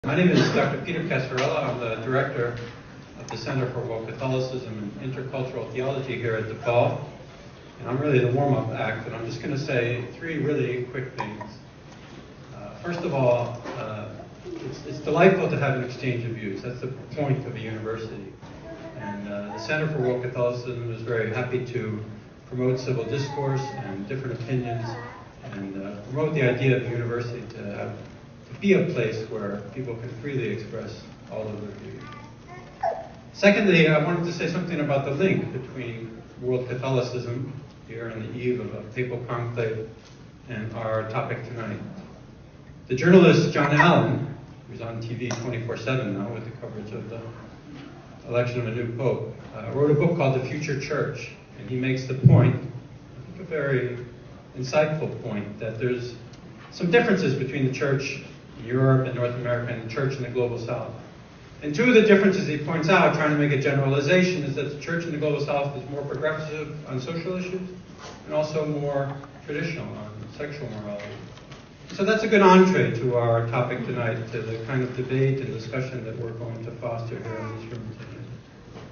My name is Dr. Peter Casarella. I'm the director of the Center for World Catholicism and Intercultural Theology here at DePaul. And I'm really the warm-up act, and I'm just going to say three really quick things. First of all, it's delightful to have an exchange of views. That's the point of a university. And the Center for World Catholicism is very happy to promote civil discourse and different opinions, and promote the idea of a university to be a place where people can freely express all of their views. Secondly, I wanted to say something about the link between world Catholicism, here on the eve of a papal conclave, and our topic tonight. The journalist John Allen, who's on TV 24/7 now with the coverage of the election of a new pope, wrote a book called The Future Church, and he makes the point, I think a very insightful point, that there's some differences between the church in Europe and North America and the church in the global south. And two of the differences he points out, trying to make a generalization, is that the church in the global south is more progressive on social issues and also more traditional on sexual morality. So that's a good entree to our topic tonight, to the kind of debate and discussion that we're going to foster here in this room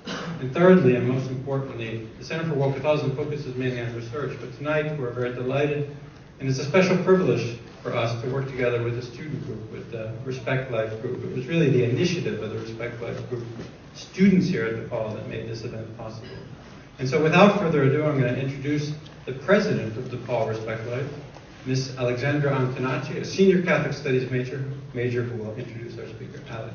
tonight. And thirdly, and most importantly, the Center for World Catholicism focuses mainly on research, but tonight we're very delighted, and it's a special privilege for us to work together with a student group, with the Respect Life group. It was really the initiative of the Respect Life group, students here at DePaul, that made this event possible. And so without further ado, I'm going to introduce the president of DePaul Respect Life, Miss Alexandra Antonacci, a senior Catholic Studies major who will introduce our speaker, Alex.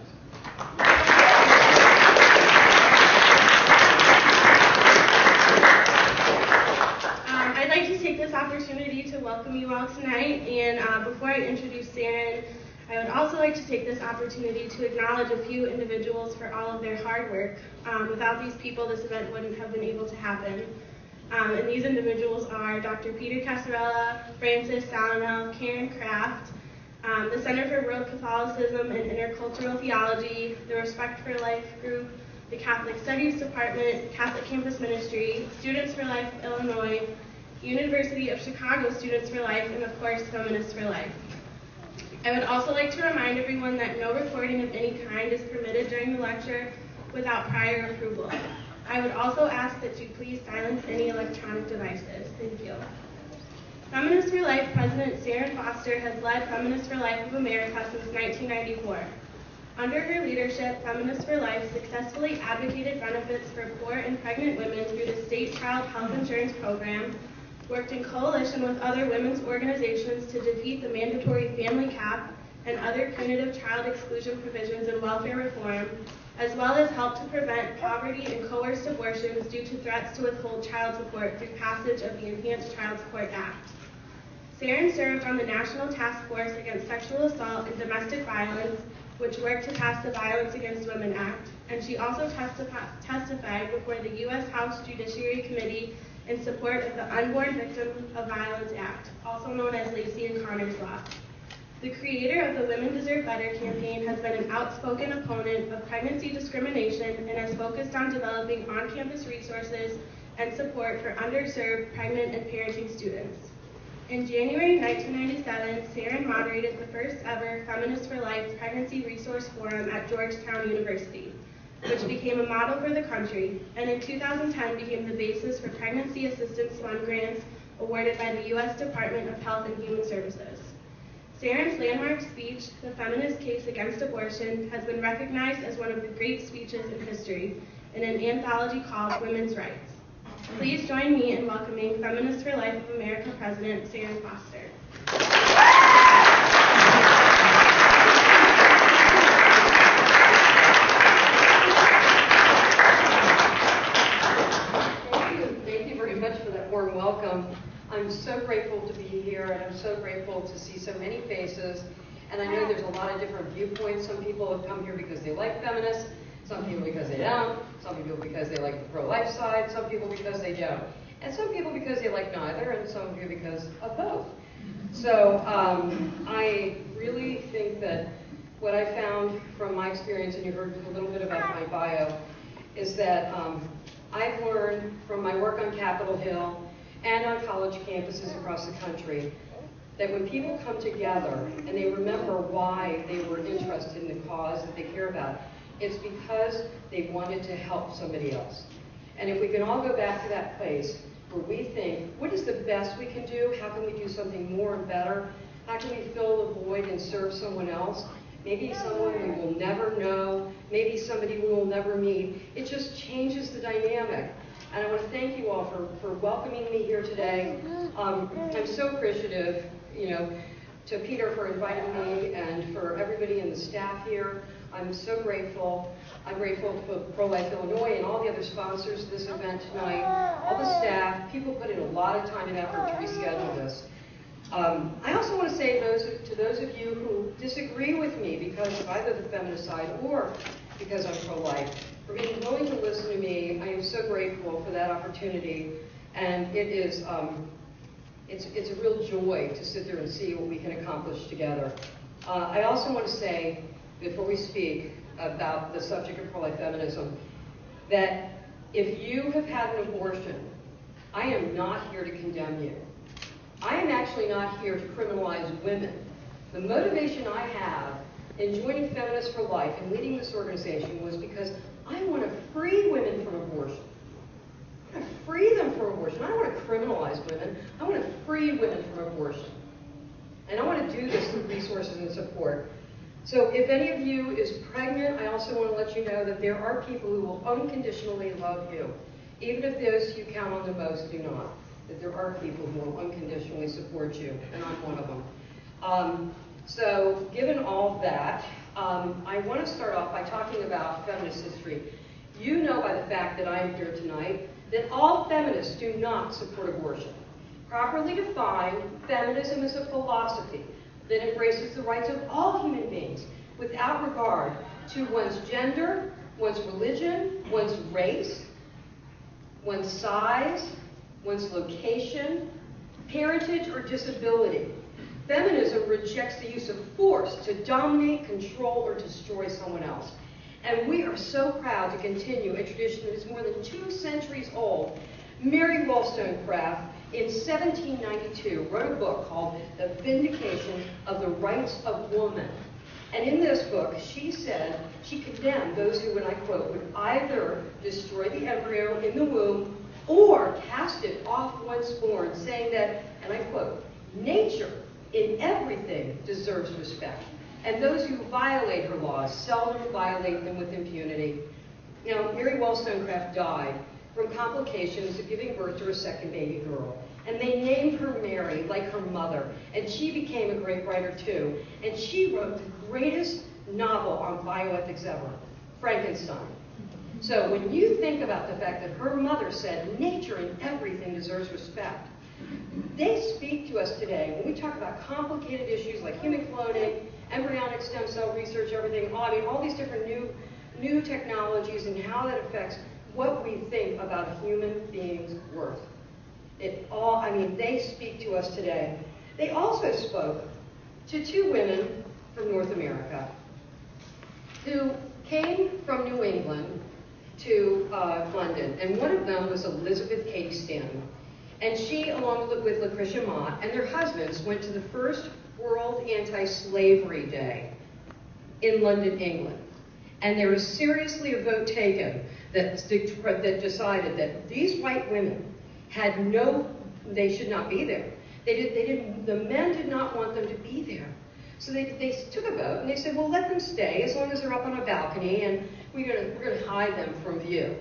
I'd like to take this opportunity to welcome you all tonight, and before I introduce Serrin, I would also like to take this opportunity to acknowledge a few individuals for all of their hard work. Without these people, this event wouldn't have been able to happen. And these individuals are Dr. Peter Casarella, Francis Salino, Karen Kraft, the Center for World Catholicism and Intercultural Theology, the Respect for Life group, the Catholic Studies Department, Catholic Campus Ministry, Students for Life of Illinois, University of Chicago Students for Life, and of course, Feminists for Life. I would also like to remind everyone that no recording of any kind is permitted during the lecture without prior approval. I would also ask that you please silence any electronic devices. Thank you. Feminists for Life President Serrin Foster has led Feminists for Life of America since 1994. Under her leadership, Feminists for Life successfully advocated benefits for poor and pregnant women through the state child health insurance program, worked in coalition with other women's organizations to defeat the mandatory family cap and other punitive child exclusion provisions in welfare reform, as well as helped to prevent poverty and coerced abortions due to threats to withhold child support through passage of the Enhanced Child Support Act. Serrin served on the National Task Force Against Sexual Assault and Domestic Violence, which worked to pass the Violence Against Women Act, and she also testified before the U.S. House Judiciary Committee in support of the Unborn Victim of Violence Act, also known as Lacey and Connor's Law. The creator of the Women Deserve Better campaign has been an outspoken opponent of pregnancy discrimination and has focused on developing on-campus resources and support for underserved pregnant and parenting students. In January 1997, Serrin moderated the first ever Feminists for Life Pregnancy Resource Forum at Georgetown University, which became a model for the country, and in 2010 became the basis for Pregnancy Assistance Fund grants awarded by the U.S. Department of Health and Human Services. Serrin's landmark speech, The Feminist Case Against Abortion, has been recognized as one of the great speeches in history in an anthology called Women's Rights. Please join me in welcoming Feminists for Life of America President Serrin Foster. Thank you very much for that warm welcome. I'm so grateful to be here, and I'm so grateful to see so many faces. And I know there's a lot of different viewpoints. Some people have come here because they like feminists, some people because they don't, some people because they like the pro-life side, some people because they don't, and some people because they like neither, and some of you because of both. So I really think that what I found from my experience, and you heard a little bit about my bio, is that I've learned from my work on Capitol Hill and on college campuses across the country that when people come together and they remember why they were interested in the cause that they care about, it's because they wanted to help somebody else. And if we can all go back to that place where we think, what is the best we can do? How can we do something more and better? How can we fill the void and serve someone else? Maybe someone we will never know, maybe somebody we will never meet. It just changes the dynamic. And I want to thank you all for welcoming me here today. I'm so appreciative, to Peter for inviting me and for everybody in the staff here. I'm so grateful. I'm grateful for Pro-Life Illinois and all the other sponsors of this event tonight, all the staff. People put in a lot of time and effort to reschedule this. I also want to say to those of you who disagree with me because of either the feminist side or because I'm pro-life, for being willing to listen to me. I am so grateful for that opportunity, and it is it's a real joy to sit there and see what we can accomplish together. I also want to say, before we speak about the subject of pro-life feminism, that if you have had an abortion, I am not here to condemn you. I am actually not here to criminalize women. The motivation I have in joining Feminists for Life and leading this organization was because I want to free women from abortion. I want to free them from abortion. I don't want to criminalize women. I want to free women from abortion. And I want to do this through resources and support. So if any of you is pregnant, I also want to let you know that there are people who will unconditionally love you, even if those you count on the most do not. That there are people who will unconditionally support you, and I'm one of them. So given all that, I want to start off by talking about feminist history. You know by the fact that I am here tonight that all feminists do not support abortion. Properly defined, feminism is a philosophy that embraces the rights of all human beings without regard to one's gender, one's religion, one's race, one's size, one's location, parentage, or disability. Feminism rejects the use of force to dominate, control, or destroy someone else. And we are so proud to continue a tradition that is more than 2 centuries old. Mary Wollstonecraft, in 1792, wrote a book called The Vindication of the Rights of Woman. And in this book, she said she condemned those who, and I quote, would either destroy the embryo in the womb or cast it off once born, saying that, and I quote, nature in everything deserves respect, and those who violate her laws seldom violate them with impunity. Now, Mary Wollstonecraft died from complications of giving birth to her second baby girl, and they named her Mary, like her mother, and she became a great writer too, and she wrote the greatest novel on bioethics ever, Frankenstein. So when you think about the fact that her mother said nature in everything deserves respect, they speak to us today when we talk about complicated issues like human cloning, embryonic stem cell research, everything, all these different new technologies and how that affects what we think about a human being's worth. They speak to us today. They also spoke to 2 women from North America who came from New England to London, and one of them was Elizabeth Cady Stanton. And she, along with Lucretia Mott and their husbands, went to the first World Anti-Slavery Day in London, England. And there was seriously a vote taken that decided that these white women they should not be there. The men did not want them to be there. So they took a vote and they said, well, let them stay as long as they're up on a balcony, and we're going to hide them from view.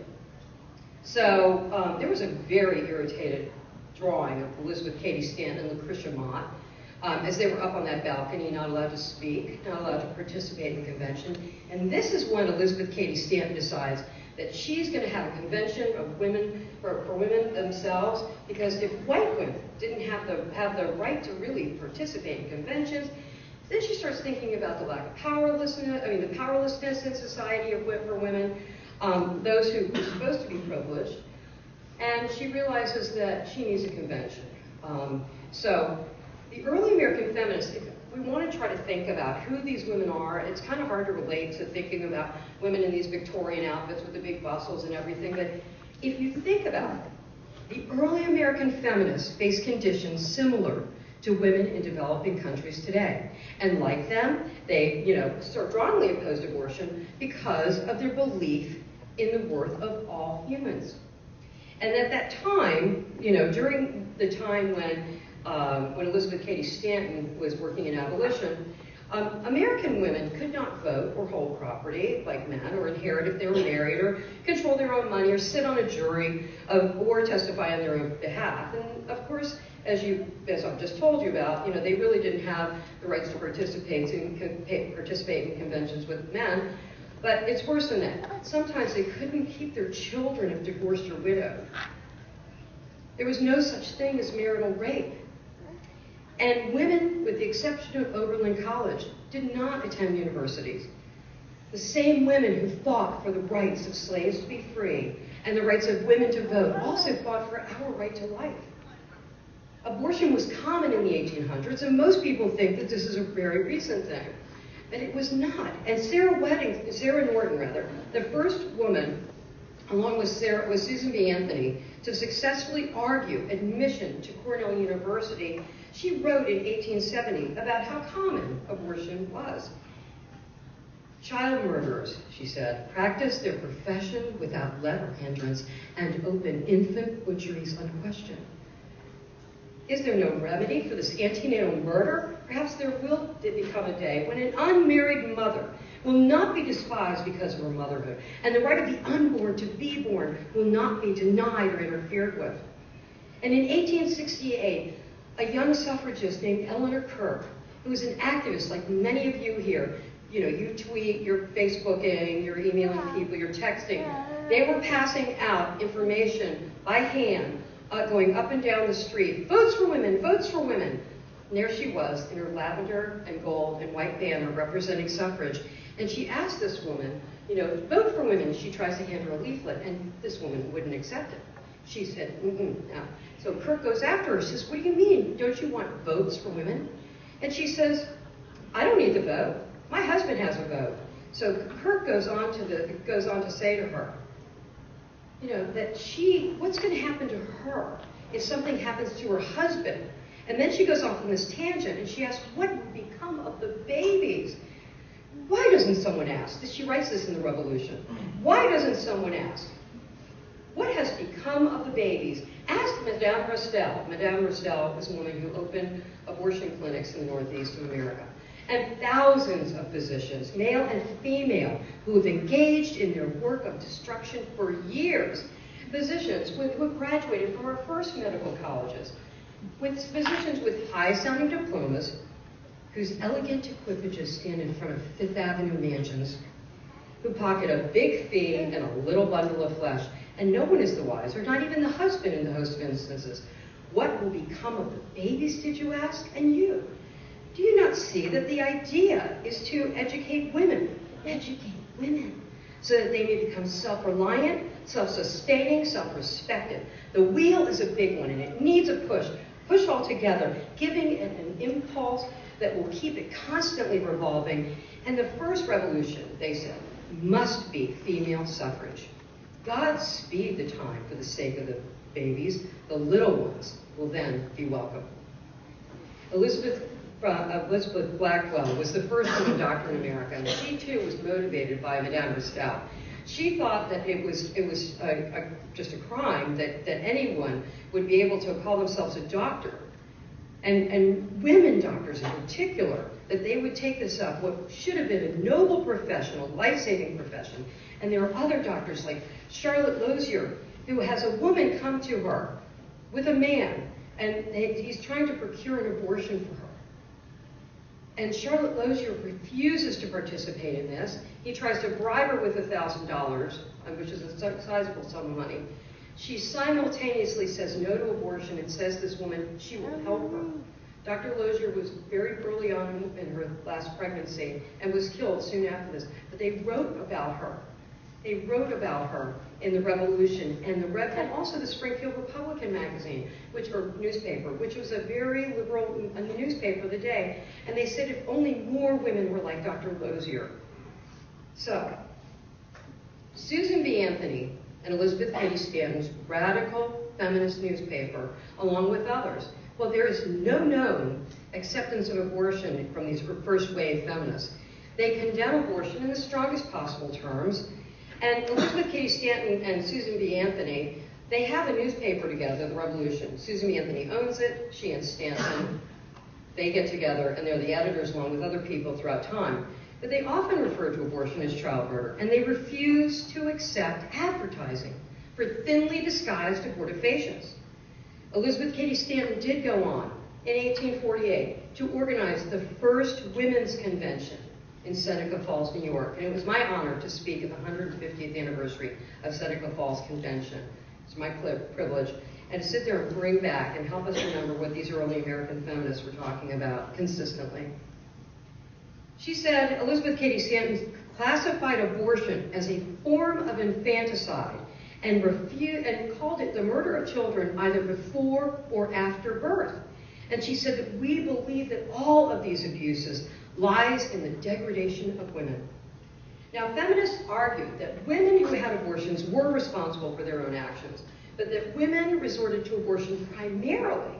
So there was a very irritated drawing of Elizabeth Cady Stanton and Lucretia Mott as they were up on that balcony, not allowed to speak, not allowed to participate in the convention. And this is when Elizabeth Cady Stanton decides that she's going to have a convention of women for women themselves, because if white women didn't have the right to really participate in conventions, then she starts thinking about the lack of the powerlessness in society for women, those who were supposed to be privileged, and she realizes that she needs a convention. So the early American feminists, if we want to try to think about who these women are, it's kind of hard to relate to thinking about women in these Victorian outfits with the big bustles and everything, but if you think about it, the early American feminists faced conditions similar to women in developing countries today. And like them, they, strongly opposed abortion because of their belief in the worth of all humans. And at that time, during the time when Elizabeth Cady Stanton was working in abolition, American women could not vote or hold property like men, or inherit if they were married, or control their own money, or sit on a jury, or testify on their own behalf. And of course, as I've just told you about, they really didn't have the rights to participate in conventions with men. But it's worse than that. Sometimes they couldn't keep their children if divorced or widowed. There was no such thing as marital rape. And women, with the exception of Oberlin College, did not attend universities. The same women who fought for the rights of slaves to be free and the rights of women to vote also fought for our right to life. Abortion was common in the 1800s, and most people think that this is a very recent thing. But it was not. And Sarah Norton, the first woman, along with Susan B. Anthony, to successfully argue admission to Cornell University, she wrote in 1870 about how common abortion was. Child murderers, she said, practice their profession without let or hindrance and open infant butcheries unquestioned. Is there no remedy for this antenatal murder? Perhaps there will become a day when an unmarried mother will not be despised because of her motherhood, and the right of the unborn to be born will not be denied or interfered with. And in 1868, a young suffragist named Eleanor Kirk, who was an activist like many of you here, you tweet, you're Facebooking, you're emailing people, you're texting, they were passing out information by hand, going up and down the street, votes for women, votes for women. And there she was in her lavender and gold and white banner representing suffrage. And she asked this woman, vote for women. She tries to hand her a leaflet, and this woman wouldn't accept it. She said, no. So Kirk goes after her. She says, what do you mean? Don't you want votes for women? And she says, I don't need the vote. My husband has a vote. So Kirk goes on to say to her, that what's going to happen to her if something happens to her husband? And then she goes off on this tangent, and she asks, what would become of the babies? Why doesn't someone ask? She writes this in the Revolution. Why doesn't someone ask? What has become of the babies? Ask Madame Rostel. Madame Rostel was a woman who opened abortion clinics in the Northeast of America. And thousands of physicians, male and female, who have engaged in their work of destruction for years. Physicians who have graduated from our first medical colleges, with physicians with high-sounding diplomas, whose elegant equipages stand in front of Fifth Avenue mansions, who pocket a big fee and a little bundle of flesh, and no one is the wiser, not even the husband in the host of instances. What will become of the babies, did you ask? And you? Do you not see that the idea is to educate women, so that they may become self-reliant, self-sustaining, self-respected? The wheel is a big one, and it needs a push all together, giving it an impulse that will keep it constantly revolving. And the first revolution, they said, must be female suffrage. God speed the time for the sake of the babies. The little ones will then be welcome. Elizabeth Blackwell was the first woman doctor in America, and she too was motivated by Madame Rostel. She thought that it was just a crime that anyone would be able to call themselves a doctor, and women doctors in particular, that they would take this up, what should have been a noble profession, a life-saving profession. And there are other doctors like Charlotte Lozier, who has a woman come to her with a man, and he's trying to procure an abortion for her. And Charlotte Lozier refuses to participate in this. He tries to bribe her with $1,000, which is a sizable sum of money. She simultaneously says no to abortion and says this woman, she will help her. Dr. Lozier was very early on in her last pregnancy and was killed soon after this. But they wrote about her. They wrote about her in the Revolution and also the Springfield Republican magazine, newspaper, which was a very liberal newspaper of the day. And they said if only more women were like Dr. Lozier. So, Susan B. Anthony and Elizabeth Cady Stanton's radical feminist newspaper, along with others, Well, there is no known acceptance of abortion from these first wave feminists. They condemn abortion in the strongest possible terms. And Elizabeth Cady Stanton and Susan B. Anthony, they have a newspaper together, The Revolution. Susan B. Anthony owns it, she and Stanton, they get together, and they're the editors along with other people throughout time. But they often refer to abortion as child murder, and they refuse to accept advertising for thinly disguised abortifacients. Elizabeth Cady Stanton did go on in 1848 to organize the first women's convention in Seneca Falls, New York. And it was my honor to speak at the 150th anniversary of Seneca Falls Convention. It's my privilege. And to sit there and bring back and help us remember what these early American feminists were talking about consistently. She said, Elizabeth Cady Stanton classified abortion as a form of infanticide and called it the murder of children either before or after birth. And she said that we believe that all of these abuses lies in the degradation of women. Now, feminists argued that women who had abortions were responsible for their own actions, but that women resorted to abortion primarily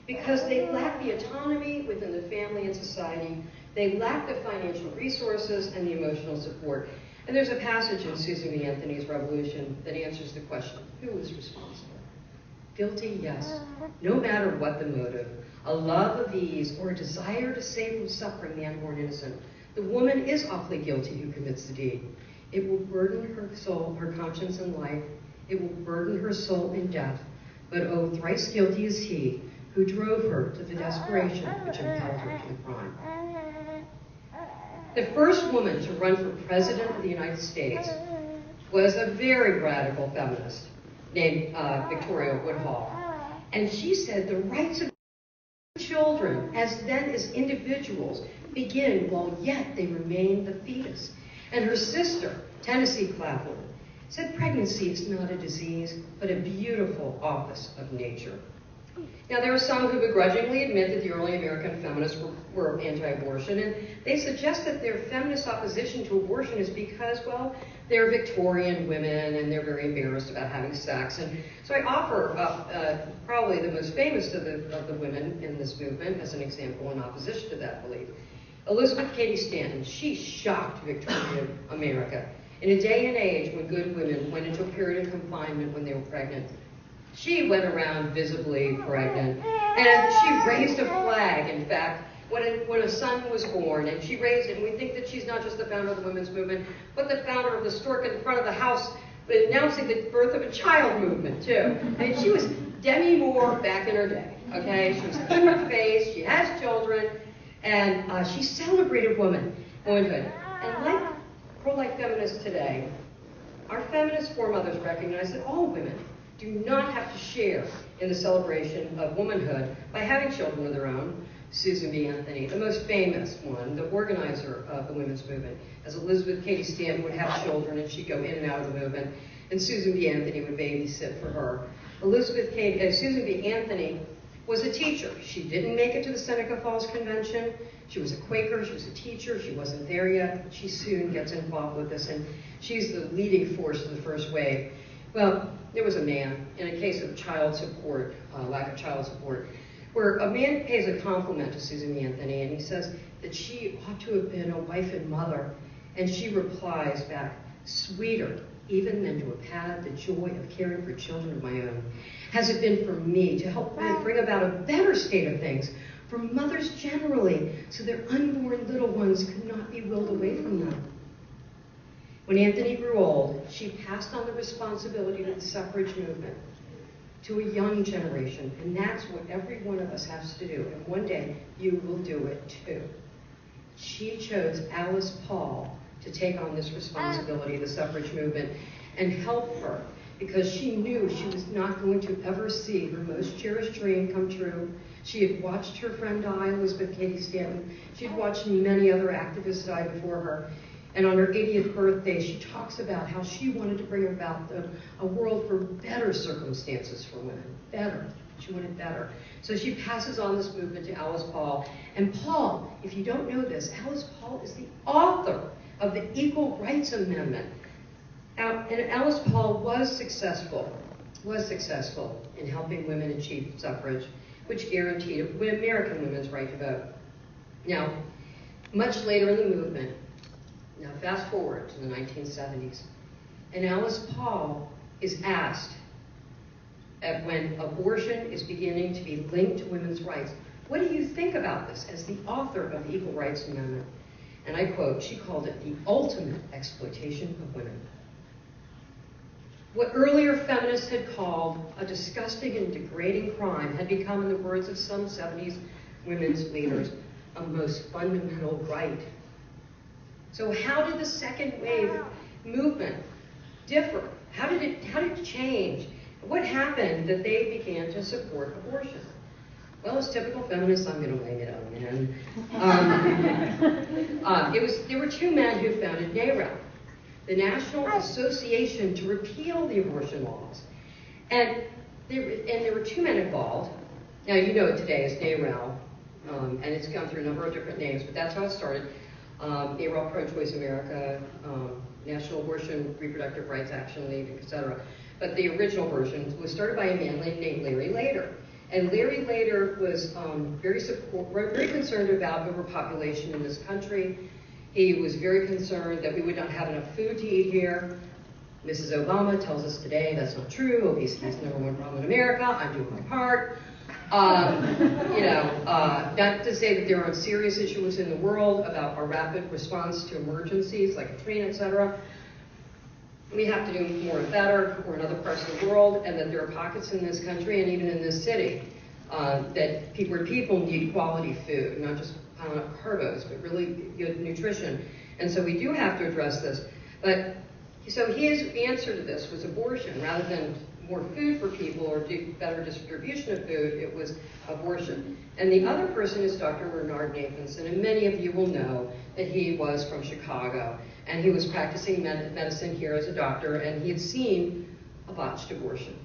because they lacked the autonomy within the family and society, they lacked the financial resources and the emotional support. And there's a passage in Susan B. Anthony's Revolution that answers the question, who is responsible? Guilty, yes, no matter what the motive. A love of ease or a desire to save from suffering the unborn innocent. The woman is awfully guilty who commits the deed. It will burden her soul, her conscience in life. It will burden her soul in death. But oh, thrice guilty is he who drove her to the desperation which impelled her to the crime. The first woman to run for president of the United States was a very radical feminist named Victoria Woodhull. And she said the rights of children, as then as individuals, begin while yet they remain the fetus. And her sister, Tennessee Claflin, said pregnancy is not a disease, but a beautiful office of nature. Now, there are some who begrudgingly admit that the early American feminists were anti-abortion, and they suggest that their feminist opposition to abortion is because, well, they're Victorian women and they're very embarrassed about having sex. And so I offer up probably the most famous of the women in this movement as an example in opposition to that belief. Elizabeth Cady Stanton, she shocked Victorian America in a day and age when good women went into a period of confinement when they were pregnant. She went around visibly pregnant, and she raised a flag, in fact, when a son was born, and she raised it, and we think that she's not just the founder of the women's movement, but the founder of the stork in front of the house, announcing the birth of a child movement, too. And she was Demi Moore back in her day, okay? She was in her face, she has children, and she celebrated womanhood. And like pro-life feminists today, our feminist foremothers recognize that all women do not have to share in the celebration of womanhood by having children of their own. Susan B. Anthony, the most famous one, the organizer of the women's movement, as Elizabeth Cady Stanton would have children and she'd go in and out of the movement, and Susan B. Anthony would babysit for her. Susan B. Anthony was a teacher. She didn't make it to the Seneca Falls Convention. She was a Quaker, she was a teacher, she wasn't there yet. She soon gets involved with this, and she's the leading force of the first wave. Well, there was a man, in a case of child support, lack of child support, where a man pays a compliment to Susan B. Anthony, and he says that she ought to have been a wife and mother, and she replies back, sweeter even than to have had the joy of caring for children of my own has it been for me to help bring about a better state of things for mothers generally, so their unborn little ones could not be willed away from them. When Anthony grew old, she passed on the responsibility to the suffrage movement to a young generation, and that's what every one of us has to do, and one day you will do it too. She chose Alice Paul to take on this responsibility, the suffrage movement, and help her, because she knew she was not going to ever see her most cherished dream come true. She had watched her friend die, Elizabeth Cady Stanton. She had watched many other activists die before her. And on her 80th birthday, she talks about how she wanted to bring about a world for better circumstances for women. Better. She wanted better. So she passes on this movement to Alice Paul. And Paul, if you don't know this, Alice Paul is the author of the Equal Rights Amendment. And Alice Paul was successful in helping women achieve suffrage. which guaranteed American women's right to vote. Now, much later in the movement, now fast forward to the 1970s, and Alice Paul is asked when abortion is beginning to be linked to women's rights, what do you think about this as the author of the Equal Rights Amendment? And I quote, she called it the ultimate exploitation of women. What earlier feminists had called a disgusting and degrading crime had become, in the words of some 70s women's leaders, a most fundamental right. So how did the second wave movement differ? How did it change? What happened that they began to support abortion? Well, as typical feminists, I'm going to wing it on men. There were two men who founded NARAL, the National Association to Repeal the Abortion Laws. And there were two men involved. Now, you know it today as NARAL, and it's gone through a number of different names, but that's how it started. NARAL Pro-Choice America, National Abortion Reproductive Rights Action League, etc. But the original version was started by a man named Larry Lader. And Larry Lader was very concerned about overpopulation in this country. He was very concerned that we would not have enough food to eat here. Mrs. Obama tells us today that's not true. Obesity is the #1 problem in America. I'm doing my part. Not to say that there aren't serious issues in the world about our rapid response to emergencies like Katrina, etc. We have to do more and better, or in other parts of the world, and that there are pockets in this country and even in this city where people need quality food, not just piling up carbos, but really good nutrition. And so we do have to address this. But so his answer to this was abortion. Rather than more food for people or better distribution of food, it was abortion. And the other person is Dr. Bernard Nathanson, and many of you will know that he was from Chicago, and he was practicing medicine here as a doctor, and he had seen a botched abortion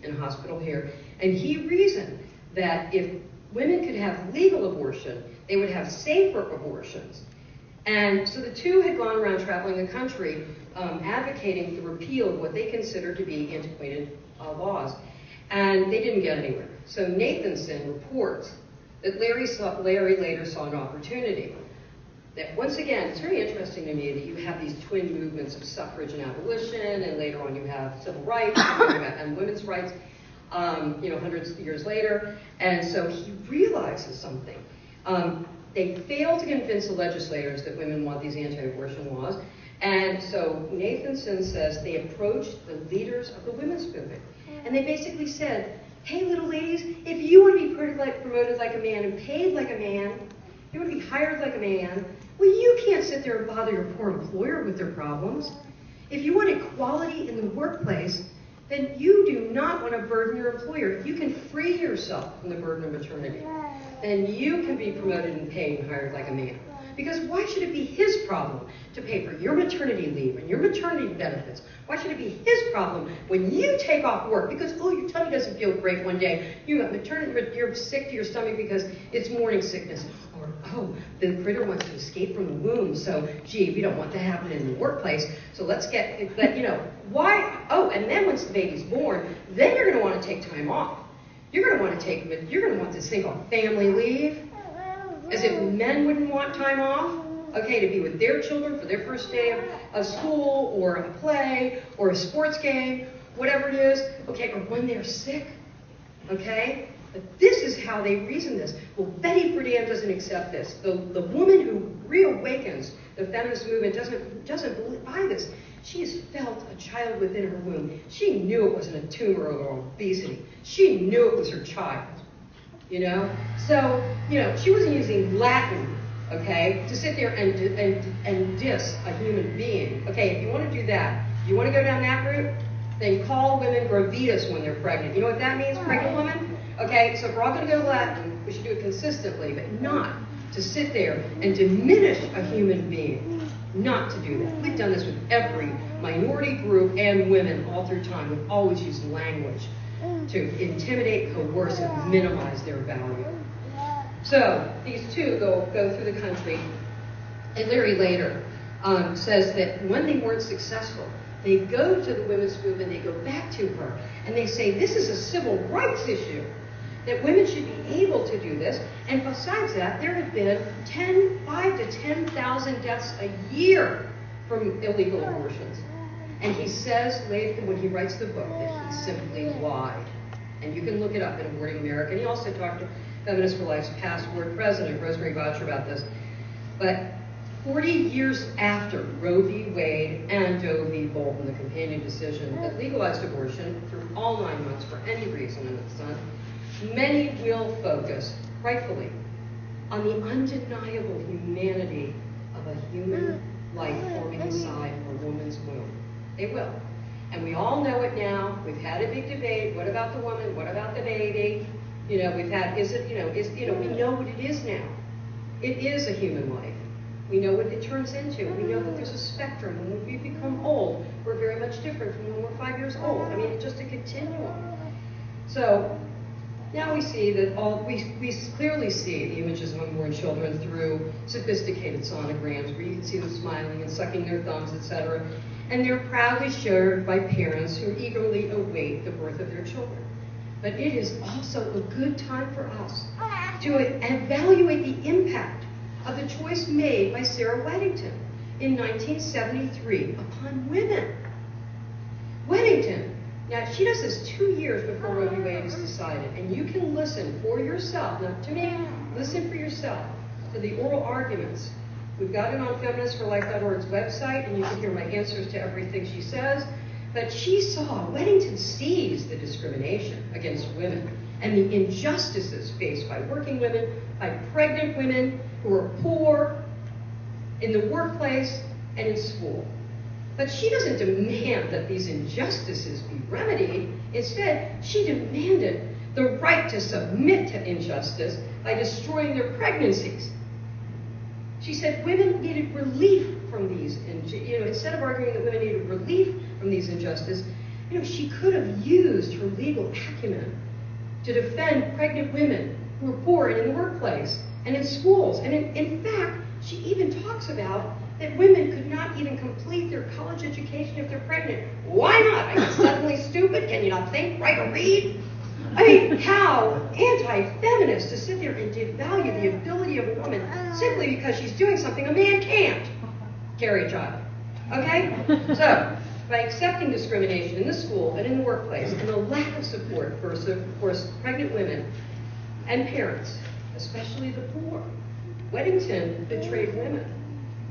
in a hospital here. And he reasoned that if women could have legal abortion, they would have safer abortions. And so the two had gone around traveling the country advocating the repeal of what they considered to be antiquated laws. And they didn't get anywhere. So Nathanson reports that Larry later saw an opportunity. That once again, it's very interesting to me that you have these twin movements of suffrage and abolition, and later on you have civil rights and women's rights, hundreds of years later. And so he realizes something. They failed to convince the legislators that women want these anti-abortion laws. And so Nathanson says they approached the leaders of the women's movement. And they basically said, hey, little ladies, if you want to be promoted like a man and paid like a man, you want to be hired like a man, well, you can't sit there and bother your poor employer with their problems. If you want equality in the workplace, then you do not want to burden your employer. If you can free yourself from the burden of maternity, then you can be promoted and paid and hired like a man. Because why should it be his problem to pay for your maternity leave and your maternity benefits? Why should it be his problem when you take off work because, oh, your tummy doesn't feel great one day, you're sick to your stomach because it's morning sickness, or, oh, the critter wants to escape from the womb, so, gee, we don't want that happening in the workplace, so let's why? Oh, and then once the baby's born, then you're going to want to take time off. You're going to want this thing called family leave. As if men wouldn't want time off, okay, to be with their children for their first day of school, or a play, or a sports game, whatever it is, okay, or when they're sick, okay? But this is how they reason this. Well, Betty Friedan doesn't accept this. The woman who reawakens the feminist movement doesn't buy this. She has felt a child within her womb. She knew it wasn't a tumor or obesity. She knew it was her child. So, she wasn't using Latin, okay, to sit there and diss a human being. Okay, if you want to do that, you want to go down that route, then call women gravitas when they're pregnant. You know what that means, pregnant woman? Okay, so if we're all going to go Latin, we should do it consistently, but not to sit there and diminish a human being. Not to do that. We've done this with every minority group and women all through time. We've always used language to intimidate, coerce, and minimize their value. So these two go through the country, and Larry later says that when they weren't successful, they go to the women's movement, they go back to her, and they say, this is a civil rights issue. that women should be able to do this. And besides that, there have been 5 to 10,000 deaths a year from illegal abortions. And he says later when he writes the book that he simply lied. And you can look it up in Aborting America. And he also talked to Feminists for Life's past board president, Rosemary Gotcher, about this. But 40 years after Roe v. Wade and Doe v. Bolton, the companion decision that legalized abortion through all 9 months for any reason in its son, many will focus, rightfully, on the undeniable humanity of a human life forming inside a woman's womb. They will. And we all know it now. We've had a big debate. What about the woman? What about the baby? We've had, we know what it is now. It is a human life. We know what it turns into. We know that there's a spectrum. And when we become old, we're very much different from when we're 5 years old. I mean, it's just a continuum. So now we see that we clearly see the images of unborn children through sophisticated sonograms, where you can see them smiling and sucking their thumbs, etc. And they're proudly shared by parents who eagerly await the birth of their children. But it is also a good time for us to evaluate the impact of the choice made by Sarah Weddington in 1973 upon women. Weddington, now she does this 2 years before Roe v. Wade is decided, and you can listen for yourself, not to me, listen for yourself to the oral arguments. We've got it on feministsforlife.org's website, and you can hear my answers to everything she says. But Weddington sees the discrimination against women and the injustices faced by working women, by pregnant women who are poor, in the workplace, and in school. But she doesn't demand that these injustices be remedied. Instead, she demanded the right to submit to injustice by destroying their pregnancies. She said women needed relief from these, instead of arguing that women needed relief from these injustices, she could have used her legal acumen to defend pregnant women who were poor and in the workplace and in schools. And in fact, she even talks about that women could not even complete their college education if they're pregnant. Why not? Are you suddenly stupid? Can you not think, write, or read? I mean, how anti-feminist to sit there and devalue the ability of a woman simply because she's doing something a man can't. Carry a child. Okay? So, by accepting discrimination in the school and in the workplace and the lack of support for pregnant women and parents, especially the poor, Weddington betrayed women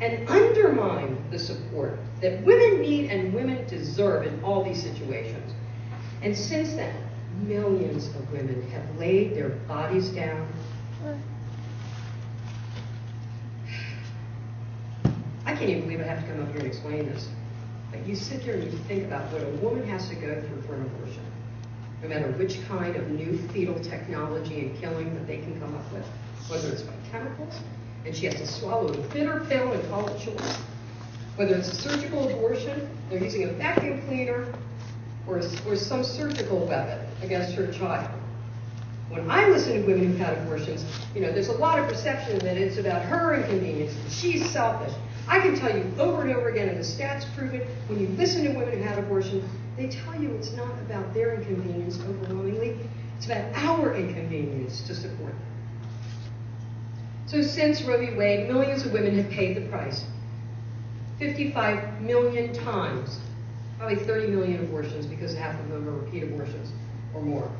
and undermined the support that women need and women deserve in all these situations. And since then, millions of women have laid their bodies down. I can't even believe I have to come up here and explain this. But you sit there and you think about what a woman has to go through for an abortion, no matter which kind of new fetal technology and killing that they can come up with, whether it's by chemicals, and she has to swallow a bitter pill and call it choice, whether it's a surgical abortion, they're using a vacuum cleaner, or some surgical weapon against her child. When I listen to women who've had abortions, there's a lot of perception that it's about her inconvenience, she's selfish. I can tell you over and over again, and the stats prove it, when you listen to women who had abortions, they tell you it's not about their inconvenience overwhelmingly, it's about our inconvenience to support them. So since Roe v. Wade, millions of women have paid the price. 55 million times. Probably 30 million abortions, because half of them are repeat abortions or more.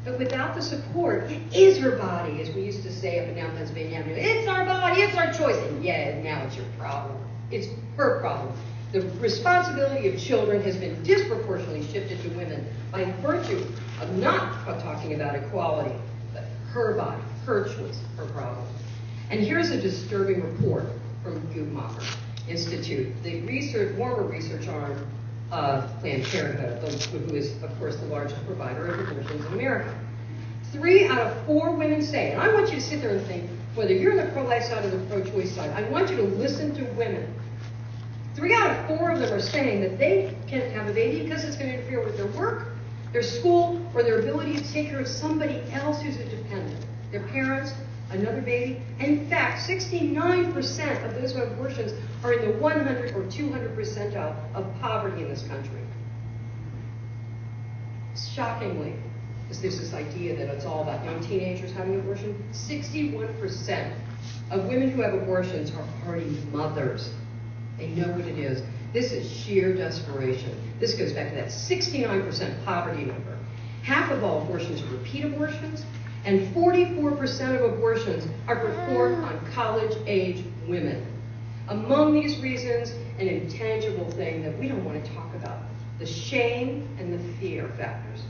But without the support, it is her body, as we used to say up and down Pennsylvania Avenue. It's our body, it's our choice. And yeah, now it's your problem. It's her problem. The responsibility of children has been disproportionately shifted to women by virtue of not talking about equality, but her body, her choice, her problem. And here's a disturbing report from Guttmacher Institute, the former research arm of Planned Parenthood, who is, of course, the largest provider of abortions in America. 3 out of 4 women say, and I want you to sit there and think, whether you're on the pro-life side or the pro-choice side, I want you to listen to women. 3 out of 4 of them are saying that they can't have a baby because it's going to interfere with their work, their school, or their ability to take care of somebody else who's a dependent, their parents, another baby. And in fact, 69% of those who have abortions are in the 100 or 200 percentile of poverty in this country. Shockingly, is there's this idea that it's all about young teenagers having abortion. 61% of women who have abortions are already mothers. They know what it is. This is sheer desperation. This goes back to that 69% poverty number. Half of all abortions are repeat abortions, and 44% of abortions are performed on college-age women. Among these reasons, an intangible thing that we don't want to talk about, the shame and the fear factors.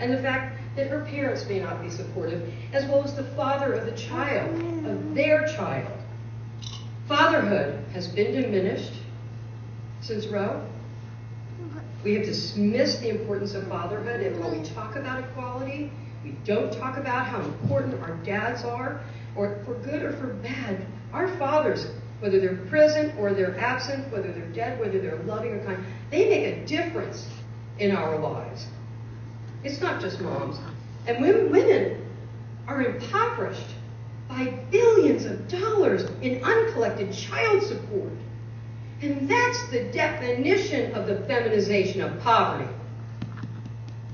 And the fact that her parents may not be supportive, as well as the father of the child, of their child. Fatherhood has been diminished since Roe. We have dismissed the importance of fatherhood, and when we talk about equality, we don't talk about how important our dads are, or for good or for bad. Our fathers, whether they're present or they're absent, whether they're dead, whether they're loving or kind, they make a difference in our lives. It's not just moms. And women are impoverished by billions of dollars in uncollected child support. And that's the definition of the feminization of poverty.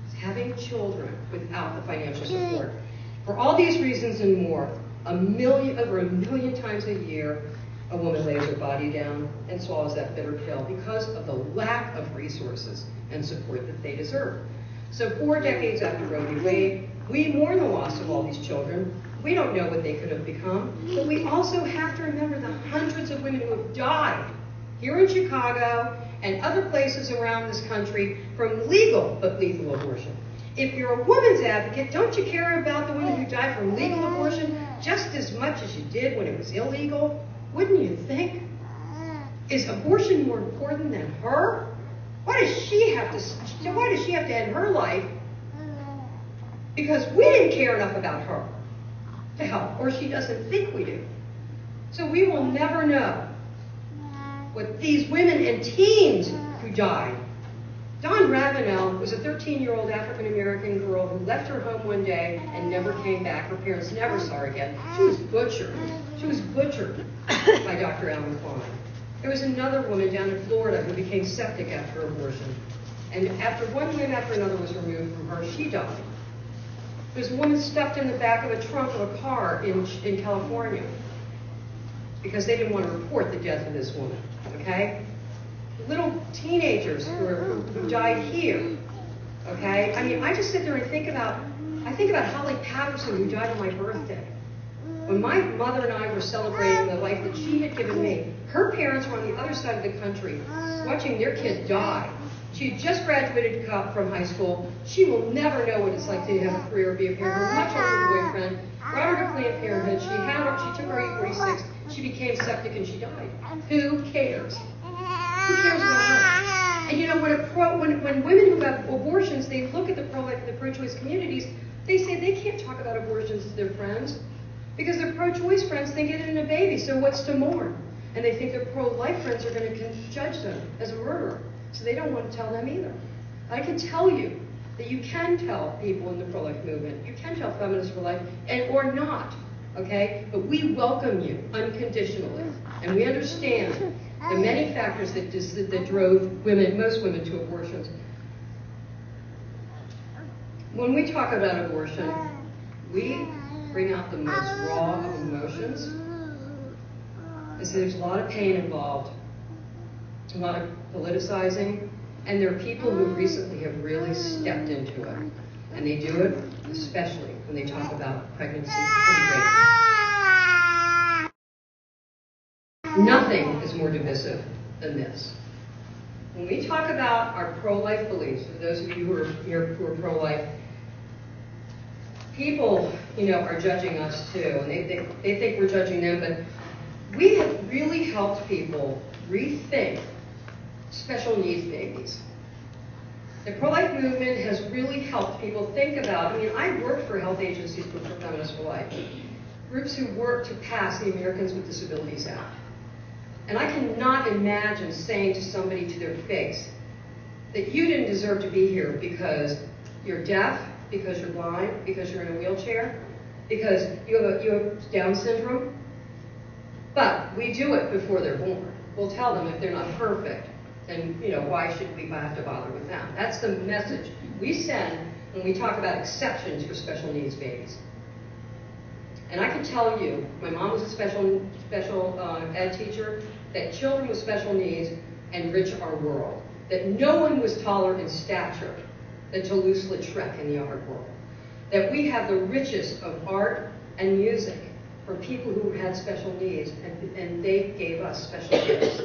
It's having children without the financial support. For all these reasons and more, over a million times a year, a woman lays her body down and swallows that bitter pill because of the lack of resources and support that they deserve. So 4 decades after Roe v. Wade, we mourn the loss of all these children. We don't know what they could have become, but we also have to remember the hundreds of women who have died here in Chicago and other places around this country from legal but lethal abortion. If you're a woman's advocate, don't you care about the women who died from legal abortion just as much as you did when it was illegal? Wouldn't you think? Is abortion more important than her? Why does she have to end her life? Because we didn't care enough about her to help, or she doesn't think we do. So we will never know what these women and teens who died. Dawn Ravenel was a 13-year-old African-American girl who left her home one day and never came back. Her parents never saw her again. She was butchered. She was butchered by Dr. Alan Klein. There was another woman down in Florida who became septic after abortion. And after one limb after another was removed from her, she died. There was a woman stuffed in the back of a trunk of a car in California because they didn't want to report the death of this woman, okay? Little teenagers who died here, okay? I mean, I just sit there and think about Holly Patterson, who died on my birthday. When my mother and I were celebrating the life that she had given me, her parents were on the other side of the country watching their kid die. She had just graduated from high school. She will never know what it's like to have a career or be a parent. Her much older boyfriend brought her to Planned Parenthood. She took her E46. She became septic and she died. Who cares? Who cares about her? And you know, when women who have abortions, they look at the pro-life and the pro-choice communities, they say they can't talk about abortions to their friends because their pro-choice friends think it isn't a baby, so what's to mourn? And they think their pro-life friends are going to judge them as a murderer, so they don't want to tell them either. I can tell you that you can tell people in the pro-life movement, you can tell feminists for life, or not, okay? But we welcome you unconditionally, and we understand the many factors that drove most women to abortions. When we talk about abortion, we bring out the most raw of emotions. So there's a lot of pain involved, a lot of politicizing, and there are people who recently have really stepped into it. And they do it especially when they talk about pregnancy and rape. Nothing is more divisive than this. When we talk about our pro-life beliefs, for those of you who are here who are pro-life, people, are judging us too, and they think we're judging them, but we have really helped people rethink special needs babies. The pro-life movement has really helped people think about, I worked for health agencies for Feminists for Life, groups who work to pass the Americans with Disabilities Act. And I cannot imagine saying to somebody to their face that you didn't deserve to be here because you're deaf, because you're blind, because you're in a wheelchair, because you have Down syndrome. But we do it before they're born. We'll tell them if they're not perfect, then why should we have to bother with them? That's the message we send when we talk about exceptions for special needs babies. And I can tell you, my mom was a special ed teacher, that children with special needs enrich our world. That no one was taller in stature than Toulouse-Lautrec in the art world. That we have the richest of art and music from people who had special needs, and they gave us special gifts.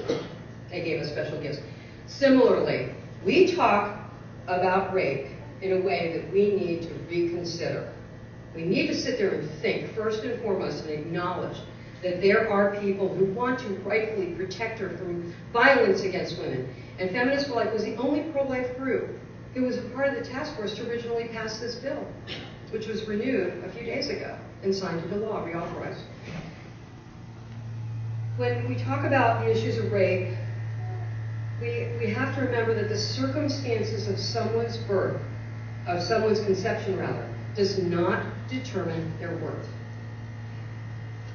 They gave us special gifts. Similarly, we talk about rape in a way that we need to reconsider. We need to sit there and think, first and foremost, and acknowledge that there are people who want to rightfully protect her from violence against women. And Feminists for Life was the only pro-life group who was a part of the task force to originally pass this bill, which was renewed a few days ago and signed into law, reauthorized. When we talk about the issues of rape, we have to remember that the circumstances of someone's birth, of someone's conception rather, does not determine their worth.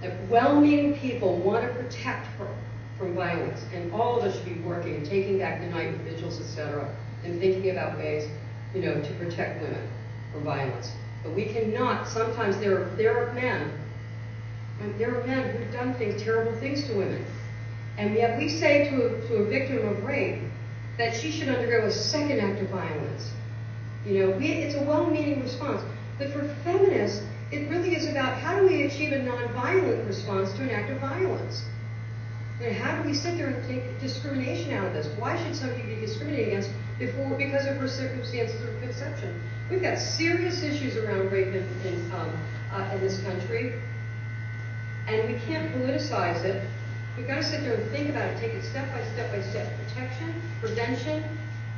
That well-meaning people want to protect her from violence, and all of us should be working and taking back the night with vigils, etc., and thinking about ways, to protect women from violence. But we cannot. Sometimes there are men, and there are men who've done terrible things to women, and yet we say to a victim of rape that she should undergo a second act of violence. It's a well-meaning response. But for feminists, it really is about how do we achieve a nonviolent response to an act of violence? And how do we sit there and take discrimination out of this? Why should somebody be discriminated against because of her circumstances of conception? We've got serious issues around rape in this country, and we can't politicize it. We've got to sit there and think about it, take it step by step by step. Protection, prevention.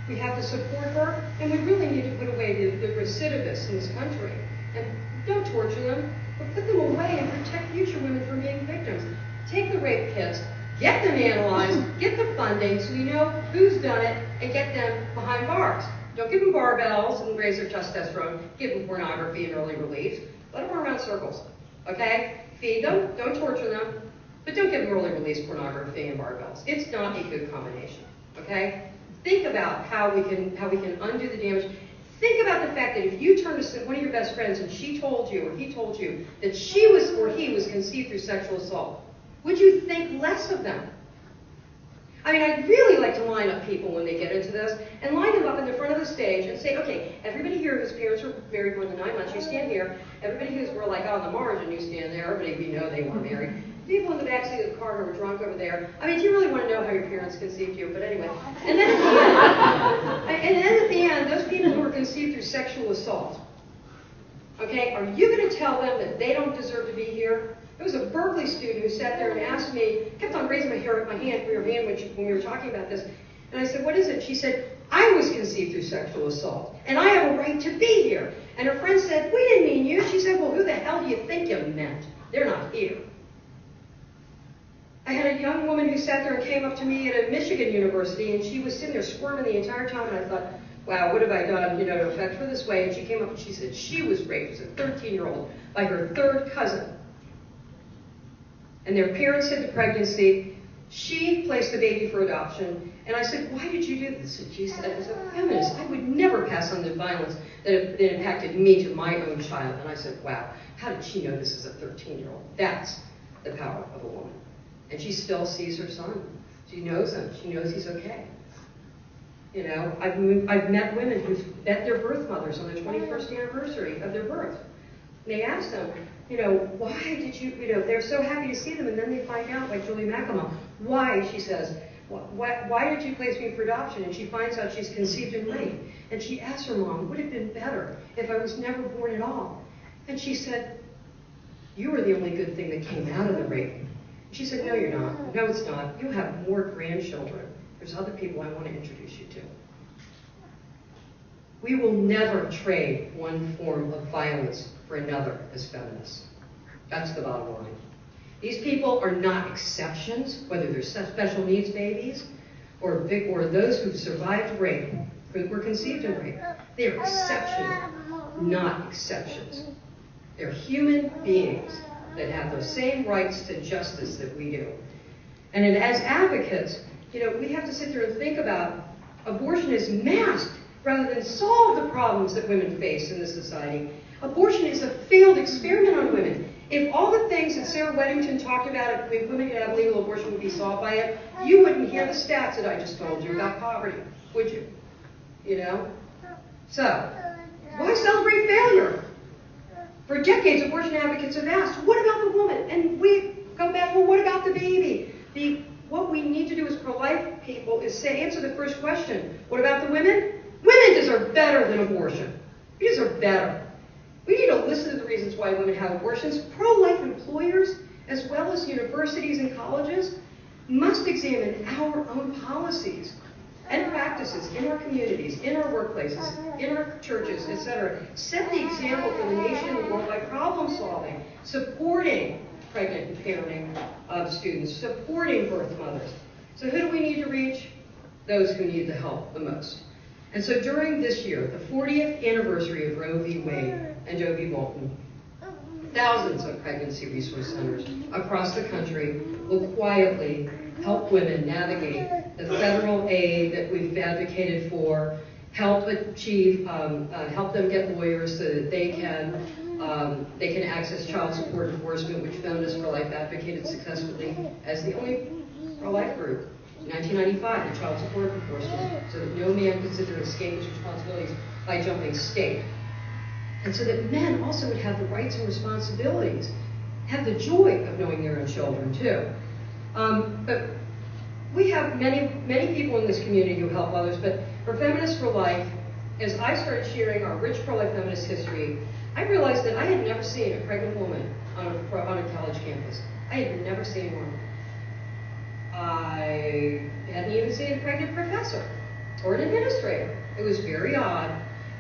We have to support her, and we really need to put away the recidivists in this country. And don't torture them, but put them away and protect future women from being victims. Take the rape kits, get them analyzed, get the funding so we know who's done it, and get them behind bars. Don't give them barbells and raise their testosterone. Give them pornography and early release. Let them run around circles, okay? Feed them, don't torture them, but don't give them early release pornography and barbells. It's not a good combination, okay? Think about how we can undo the damage. Think about the fact that if you turn to one of your best friends and she told you or he told you that she was or he was conceived through sexual assault, would you think less of them? I mean, I'd really like to line up people when they get into this and line them up in the front of the stage and say, okay, everybody here whose parents were married more than 9 months, you stand here. Everybody who's were like on the margin, you stand there. Everybody, we know they were married. People in the backseat of the car who were drunk over there. I mean, do you really want to know how your parents conceived you? But anyway. And then at the end, those people who were conceived through sexual assault, okay, are you going to tell them that they don't deserve to be here? There was a Berkeley student who sat there and asked me, kept on raising my hand for your hand when we were talking about this. And I said, what is it? She said, I was conceived through sexual assault, and I have a right to be here. And her friend said, we didn't mean you. She said, well, who the hell do you think you meant? They're not here. I had a young woman who sat there and came up to me at a Michigan university, and she was sitting there squirming the entire time, and I thought, wow, what have I done, to affect her this way? And she came up and she said she was raped as a 13-year-old by her third cousin. And their parents hid the pregnancy. She placed the baby for adoption. And I said, why did you do this? And she said, as a feminist, I would never pass on the violence that impacted me to my own child. And I said, wow, how did she know this is a 13-year-old? That's the power of a woman. And she still sees her son. She knows him. She knows he's okay. I've met women who've met their birth mothers on their 21st anniversary of their birth. And they ask them, why did you, they're so happy to see them, and then they find out, like Julie McElmont, why, she says, why did you place me for adoption? And she finds out she's conceived in rape. And she asks her mom, would it have been better if I was never born at all? And she said, you were the only good thing that came out of the rape. She said, no, you're not. No, it's not. You have more grandchildren. There's other people I want to introduce you to. We will never trade one form of violence for another as feminists. That's the bottom line. These people are not exceptions, whether they're special needs babies or those who've survived rape, who were conceived in rape. They are exceptions, not exceptions. They're human beings that have the same rights to justice that we do. And as advocates, we have to sit there and think about abortion is masked rather than solve the problems that women face in this society. Abortion is a failed experiment on women. If all the things that Sarah Weddington talked about, if women could have legal abortion, would be solved by it, you wouldn't hear the stats that I just told you about poverty, would you? You know? So, why celebrate failure? For decades, abortion advocates have asked, what about the woman? And we come back, well, what about the baby? What we need to do as pro-life people is answer the first question. What about the women? Women deserve better than abortion. We deserve better. We need to listen to the reasons why women have abortions. Pro-life employers, as well as universities and colleges, must examine our own policies and practices in our communities, in our workplaces, in our churches, etc. Set the example for the nation and the world by problem solving, supporting pregnant and parenting of students, supporting birth mothers. So who do we need to reach? Those who need the help the most. And so during this year, the 40th anniversary of Roe v. Wade and Joe v. Bolton, thousands of pregnancy resource centers across the country will quietly help women navigate the federal aid that we've advocated for, help them get lawyers so that they can access child support enforcement, which Feminists for Life advocated successfully as the only pro-life group. In 1995, the child support enforcement, so that no man could escape his responsibilities by jumping state. And so that men also would have the rights and responsibilities, have the joy of knowing their own children too. But we have many people in this community who help others, but for Feminists for Life, as I started sharing our rich pro-life feminist history, I realized that I had never seen a pregnant woman on a college campus. I had never seen one. I hadn't even seen a pregnant professor or an administrator. It was very odd.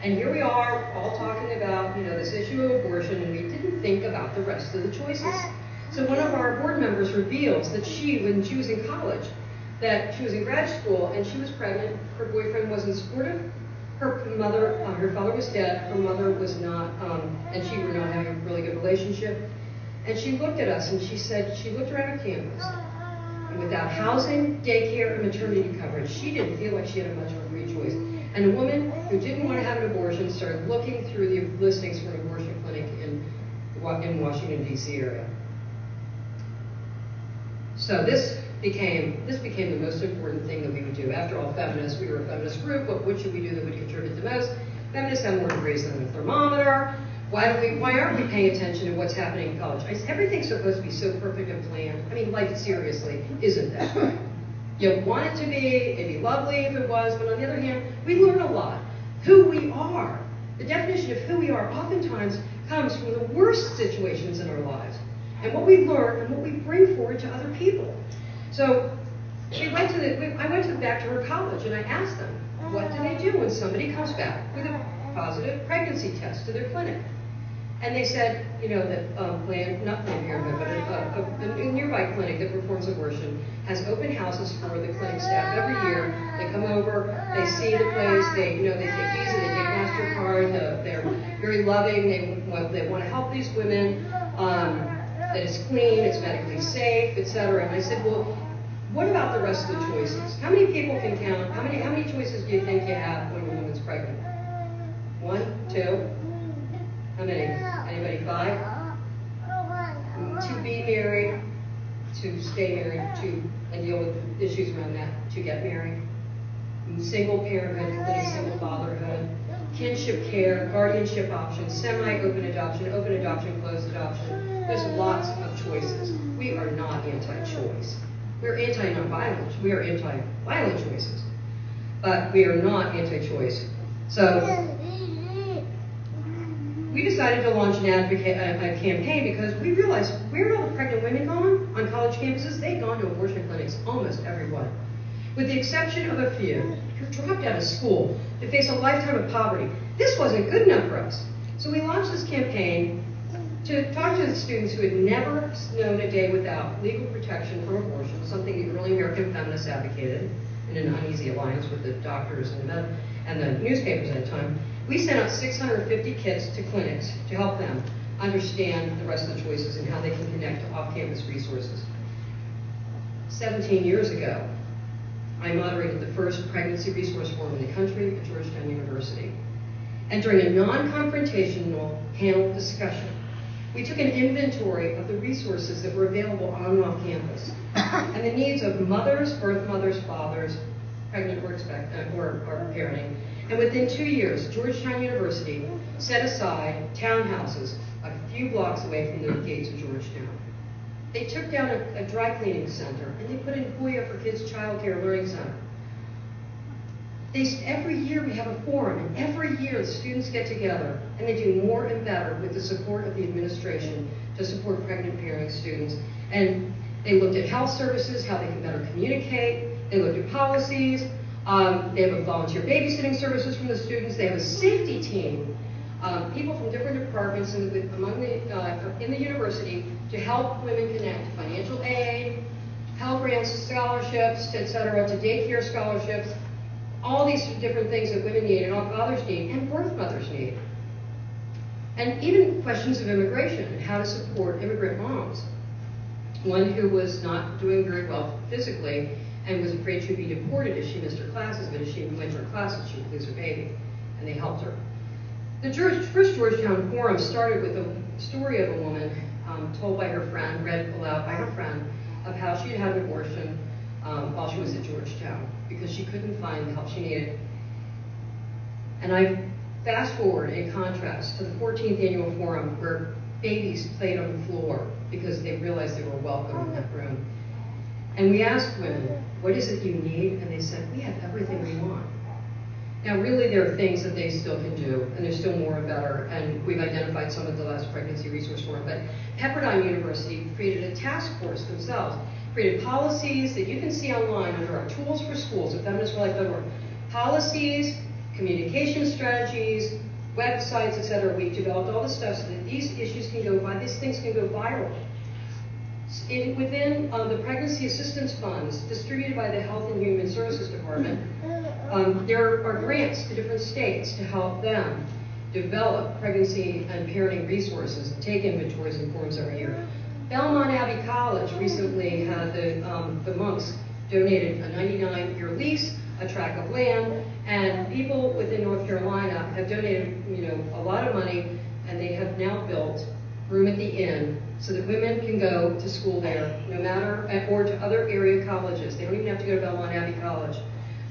And here we are all talking about, this issue of abortion, and we didn't think about the rest of the choices. So one of our board members reveals that when she was in college, that she was in grad school and she was pregnant, her boyfriend wasn't supportive, her father was dead, her mother was not, and she were not having a really good relationship. And she looked at us and she said, she looked around her campus, and without housing, daycare, and maternity coverage, she didn't feel like she had much of a free choice. And a woman who didn't want to have an abortion started looking through the listings for an abortion clinic in Washington, D.C. area. So this became the most important thing that we would do. After all, feminists, we were a feminist group. What should we do that would contribute the most? Feminists have more degrees than a thermometer. Why aren't we paying attention to what's happening in college? Everything's supposed to be so perfect and planned. I mean, life seriously isn't that way. You want it to be, it'd be lovely if it was, but on the other hand, we learn a lot. Who we are, the definition of who we are oftentimes comes from the worst situations in our lives, and what we learn and what we bring forward to other people. So I went back to her college and I asked them, what do they do when somebody comes back with a positive pregnancy test to their clinic? And they said, that not Planned Parenthood, but a nearby clinic that performs abortion has open houses for the clinic staff every year. They come over, they see the place, they take Visa, they take MasterCard, they're very loving, they want to help these women, that it's clean, it's medically safe, etc. And I said, well, what about the rest of the choices? How many people can count? How many choices do you think you have when a woman's pregnant? 1, 2? How many? Anybody? 5? To be married, to stay married, and deal with issues around that, to get married. Single parenthood, including single fatherhood. Kinship care, guardianship options, semi-open adoption, closed adoption. There's lots of choices. We are not anti-choice. We're anti-nonviolence. We are anti-violent choices. But we are not anti-choice. So we decided to launch a campaign because we realized where are all the pregnant women gone on college campuses? They'd gone to abortion clinics, almost everyone. With the exception of a few who dropped out of school to face a lifetime of poverty. This wasn't good enough for us. So we launched this campaign to talk to the students who had never known a day without legal protection from abortion, something the early American feminists advocated in an uneasy alliance with the doctors and the newspapers at the time. We sent out 650 kits to clinics to help them understand the rest of the choices and how they can connect to off-campus resources. 17 years ago, I moderated the first pregnancy resource forum in the country at Georgetown University. And during a non-confrontational panel discussion, we took an inventory of the resources that were available on and off campus and the needs of mothers, birth mothers, fathers, pregnant or parenting. And within 2 years, Georgetown University set aside townhouses a few blocks away from the gates of Georgetown. They took down a dry cleaning center and they put in Hoya for Kids Child Care Learning Center. Every year we have a forum, and every year the students get together and they do more and better with the support of the administration to support pregnant parenting students. And they looked at health services, how they can better communicate. They looked at policies. They have a volunteer babysitting services from the students. They have a safety team, people from different departments in the university to help women connect to financial aid, Pell Grants, scholarships, etc., to daycare scholarships, all these different things that women need and all fathers need and birth mothers need. And even questions of immigration and how to support immigrant moms. One who was not doing very well physically and was afraid she'd be deported if she missed her classes, but if she went to her classes, she would lose her baby. And they helped her. The first Georgetown Forum started with a story of a woman told by her friend, read aloud by her friend, of how she had an abortion while she was at Georgetown because she couldn't find the help she needed. And I fast forward in contrast to the 14th annual forum where babies played on the floor because they realized they were welcome in that room. And we asked women, what is it you need? And they said, we have everything we want. Now really there are things that they still can do, and there's still more and better, and we've identified some of the last pregnancy resource forum, but Pepperdine University created a task force themselves, created policies that you can see online under our tools for schools at feminists4life.org. Policies, communication strategies, websites, etc. We've developed all the stuff so that these issues can go by, these things can go viral. Within the pregnancy assistance funds distributed by the Health and Human Services Department, there are grants to different states to help them develop pregnancy and parenting resources and take inventories and forms every year. Belmont Abbey College recently had the monks donated a 99-year lease, a tract of land, and people within North Carolina have donated, a lot of money, and they have now built room at the inn so that women can go to school there, no matter, or to other area colleges. They don't even have to go to Belmont Abbey College.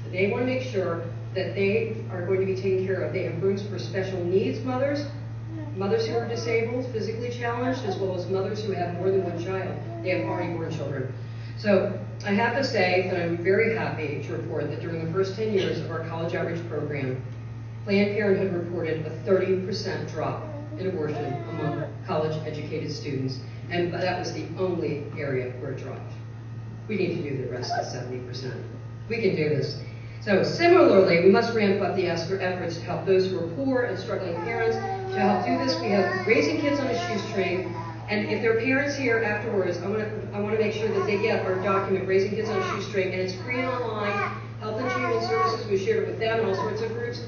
But they want to make sure that they are going to be taken care of. They have rooms for special needs mothers, mothers who are disabled, physically challenged, as well as mothers who have more than one child. They have already born children. So I have to say that I'm very happy to report that during the first 10 years of our college outreach program, Planned Parenthood reported a 30% drop in abortion among college-educated students, and that was the only area where it dropped. We need to do the rest of 70%. We can do this. So similarly, we must ramp up the efforts to help those who are poor and struggling parents. To help do this, we have Raising Kids on a Shoestring, and if there are parents here afterwards, I want to make sure that they get our document, Raising Kids on a Shoestring, and it's free and online. Health and Human Services, we shared it with them and all sorts of groups.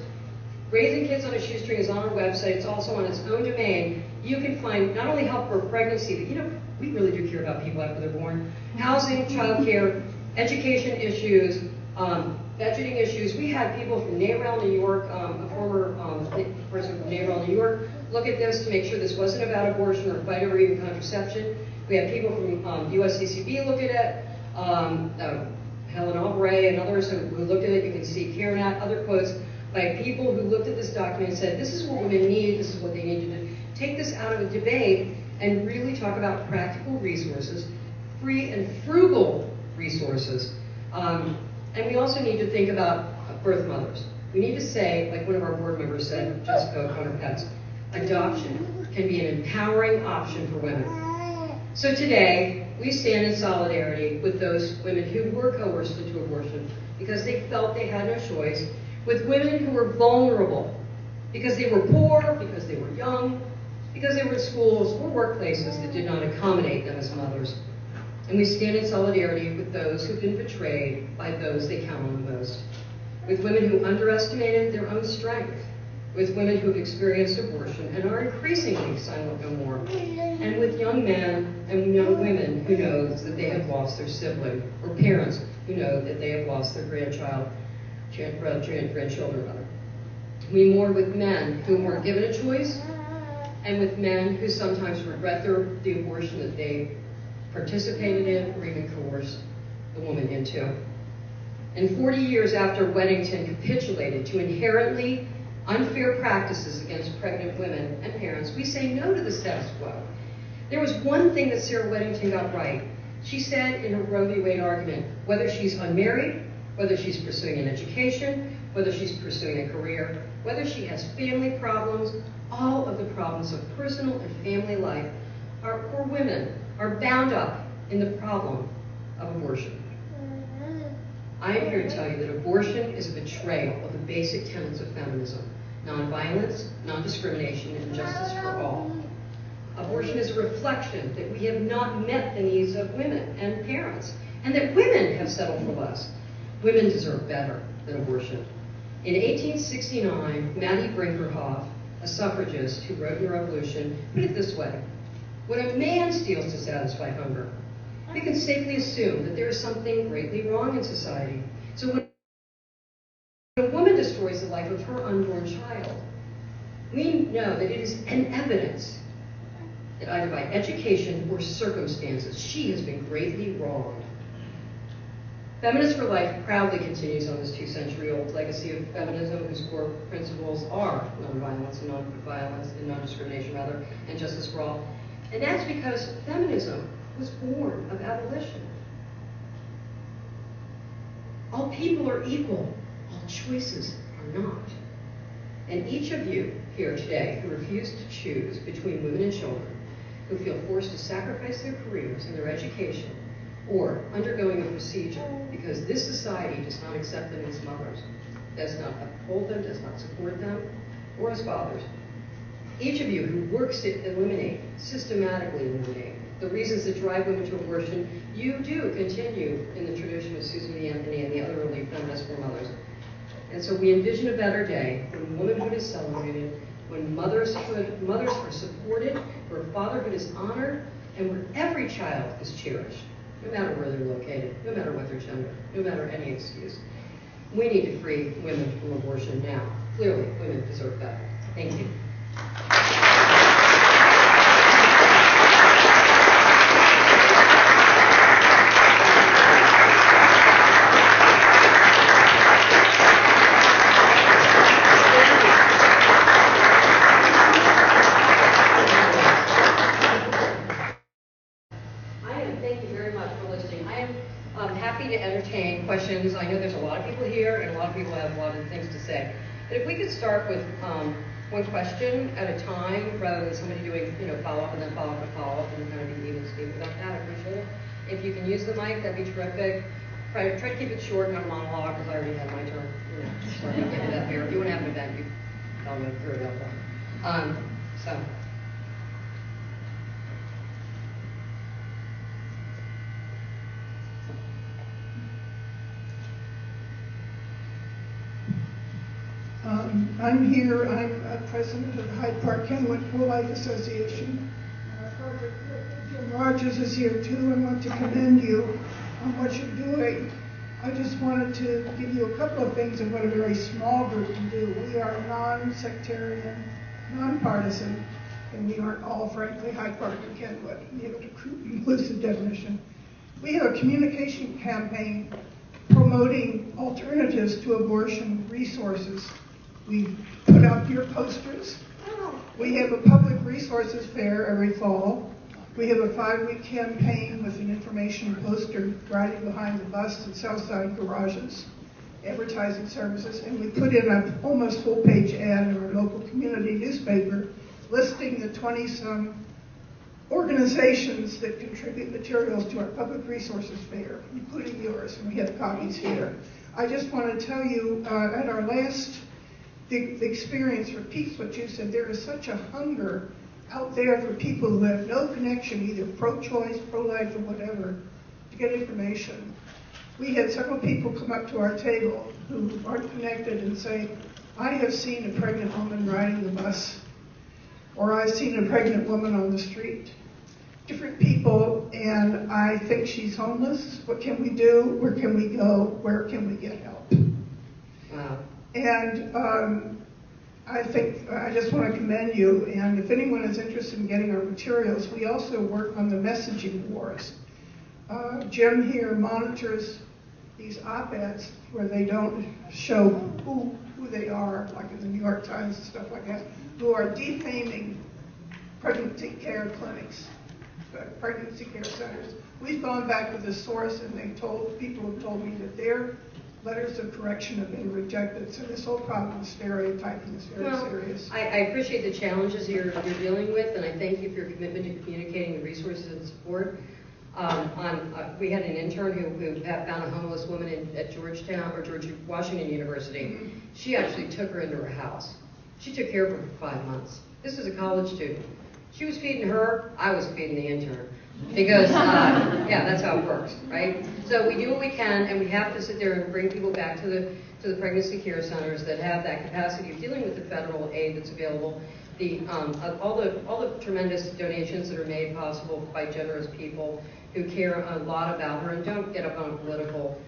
Raising Kids on a Shoestring is on our website. It's also on its own domain. You can find not only help for pregnancy, but we really do care about people after they're born. Housing, childcare, education issues, budgeting issues. We had people from NARAL New York, a former person from NARAL New York, look at this to make sure this wasn't about abortion or fight over even contraception. We had people from USCCB look at it, Helen Albright and others who looked at it. You can see Karen at other quotes by people who looked at this document and said, this is what women need, this is what they need to do. Take this out of a debate and really talk about practical resources, free and frugal resources. And we also need to think about birth mothers. We need to say, like one of our board members said, Jessica O'Connor-Petz, adoption can be an empowering option for women. So today, we stand in solidarity with those women who were coerced into abortion because they felt they had no choice, with women who were vulnerable because they were poor, because they were young, because they were in schools or workplaces that did not accommodate them as mothers. And we stand in solidarity with those who've been betrayed by those they count on the most, with women who underestimated their own strength, with women who have experienced abortion and are increasingly silent no more, and with young men and young women who know that they have lost their sibling, or parents who know that they have lost their grandchildren rather. We mourn with men who weren't given a choice, and with men who sometimes regret the abortion that they participated in or even coerced the woman into. And 40 years after Weddington capitulated to inherently unfair practices against pregnant women and parents, we say no to the status quo. There was one thing that Sarah Weddington got right. She said in her Roe v. Wade argument, whether she's unmarried, whether she's pursuing an education, whether she's pursuing a career, whether she has family problems, all of the problems of personal and family life for women are bound up in the problem of abortion. I am here to tell you that abortion is a betrayal of the basic tenets of feminism: nonviolence, non-discrimination, and justice for all. Abortion is a reflection that we have not met the needs of women and parents, and that women have settled for less. Women deserve better than abortion. In 1869, Mattie Brinkerhoff, a suffragist who wrote in the Revolution, put it this way: when a man steals to satisfy hunger, we can safely assume that there is something greatly wrong in society. So when a woman destroys the life of her unborn child, we know that it is an evidence that either by education or circumstances, she has been greatly wronged. Feminists for Life proudly continues on this 2-century-old legacy of feminism, whose core principles are nonviolence and non-violence and non-discrimination, and justice for all. And that's because feminism was born of abolition. All people are equal. All choices are not. And each of you here today who refuse to choose between women and children, who feel forced to sacrifice their careers and their education, or undergoing a procedure because this society does not accept them as mothers, does not uphold them, does not support them, or as fathers. Each of you who works to systematically eliminate the reasons that drive women to abortion, you do continue in the tradition of Susan B. Anthony and the other early feminist foremothers. And so we envision a better day when womanhood is celebrated, when mothers are supported, where fatherhood is honored, and where every child is cherished, no matter where they're located, no matter what their gender, no matter any excuse. We need to free women from abortion now. Clearly, women deserve better. Thank you. Questions. I know there's a lot of people here and a lot of people have a lot of things to say. But if we could start with one question at a time rather than somebody doing follow-up and then follow-up and follow-up and kind of be even speaking about that, I appreciate it. If you can use the mic, that'd be terrific. Try to keep it short, not a monologue, because I already had my turn. So I'll give you that here. If you want to have an event, you tell me through it. So. I'm here. I'm president of the Hyde Park Kenwood Pro-Life Association. Jim Rogers is here too. I want to commend you on what you're doing. I just wanted to give you a couple of things of what a very small group can do. We are non-sectarian, non-partisan, and we aren't all, frankly, Hyde Park and Kenwood. We have an inclusive definition. We have a communication campaign promoting alternatives to abortion resources. We put up your posters. We have a public resources fair every fall. We have a 5-week campaign with an information poster riding behind the bus at Southside Garages, advertising services, and we put in an almost full-page ad in our local community newspaper listing the 20-some organizations that contribute materials to our public resources fair, including yours, and we have copies here. I just want to tell you, at our last the experience repeats what you said. There is such a hunger out there for people who have no connection, either pro-choice, pro-life, or whatever, to get information. We had several people come up to our table who aren't connected and say, I have seen a pregnant woman riding the bus, or I've seen a pregnant woman on the street. different people, and I think she's homeless. What can we do? Where can we go? Where can we get help? Wow. And I think I just want to commend you, and if anyone is interested in getting our materials, we also work on the messaging wars. Jim here monitors these op-eds where they don't show who they are, like in the New York Times and stuff like that, who are defaming pregnancy care clinics, pregnancy care centers. We've gone back to the source, and people have told me that their letters of correction have been rejected. So this whole problem of stereotyping is very serious. I appreciate the challenges you're dealing with, and I thank you for your commitment to communicating the resources and support. We had an intern who found a homeless woman at George Washington University. She actually took her into her house. She took care of her for 5 months. This is a college student. She was feeding her, I was feeding the intern. Because, yeah, that's how it works, right? So we do what we can, and we have to sit there and bring people back to the pregnancy care centers that have that capacity of dealing with the federal aid that's available. All the tremendous donations that are made possible by generous people who care a lot about her and don't get up on a political,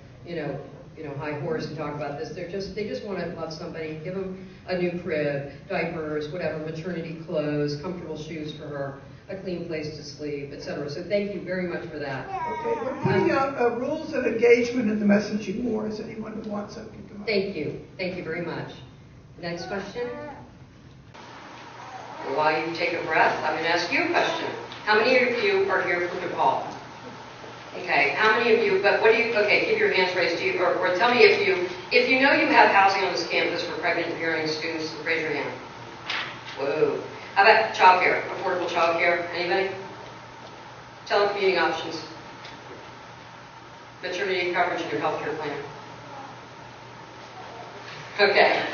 high horse and talk about this. They just want to love somebody, give them a new crib, diapers, whatever, maternity clothes, comfortable shoes for her, a clean place to sleep, etc. So thank you very much for that. Okay, we're putting out rules of engagement in the messaging wars. Anyone who wants them can come up. Thank you very much. Next question. While you take a breath, I'm going to ask you a question. How many of you are here from DePaul? Okay, how many of you, keep your hands raised, or tell me if you know you have housing on this campus for pregnant and parenting students, raise your hand. Whoa. How about childcare, affordable childcare? Anybody? Telecommuting options. Maternity coverage in your healthcare plan. Okay.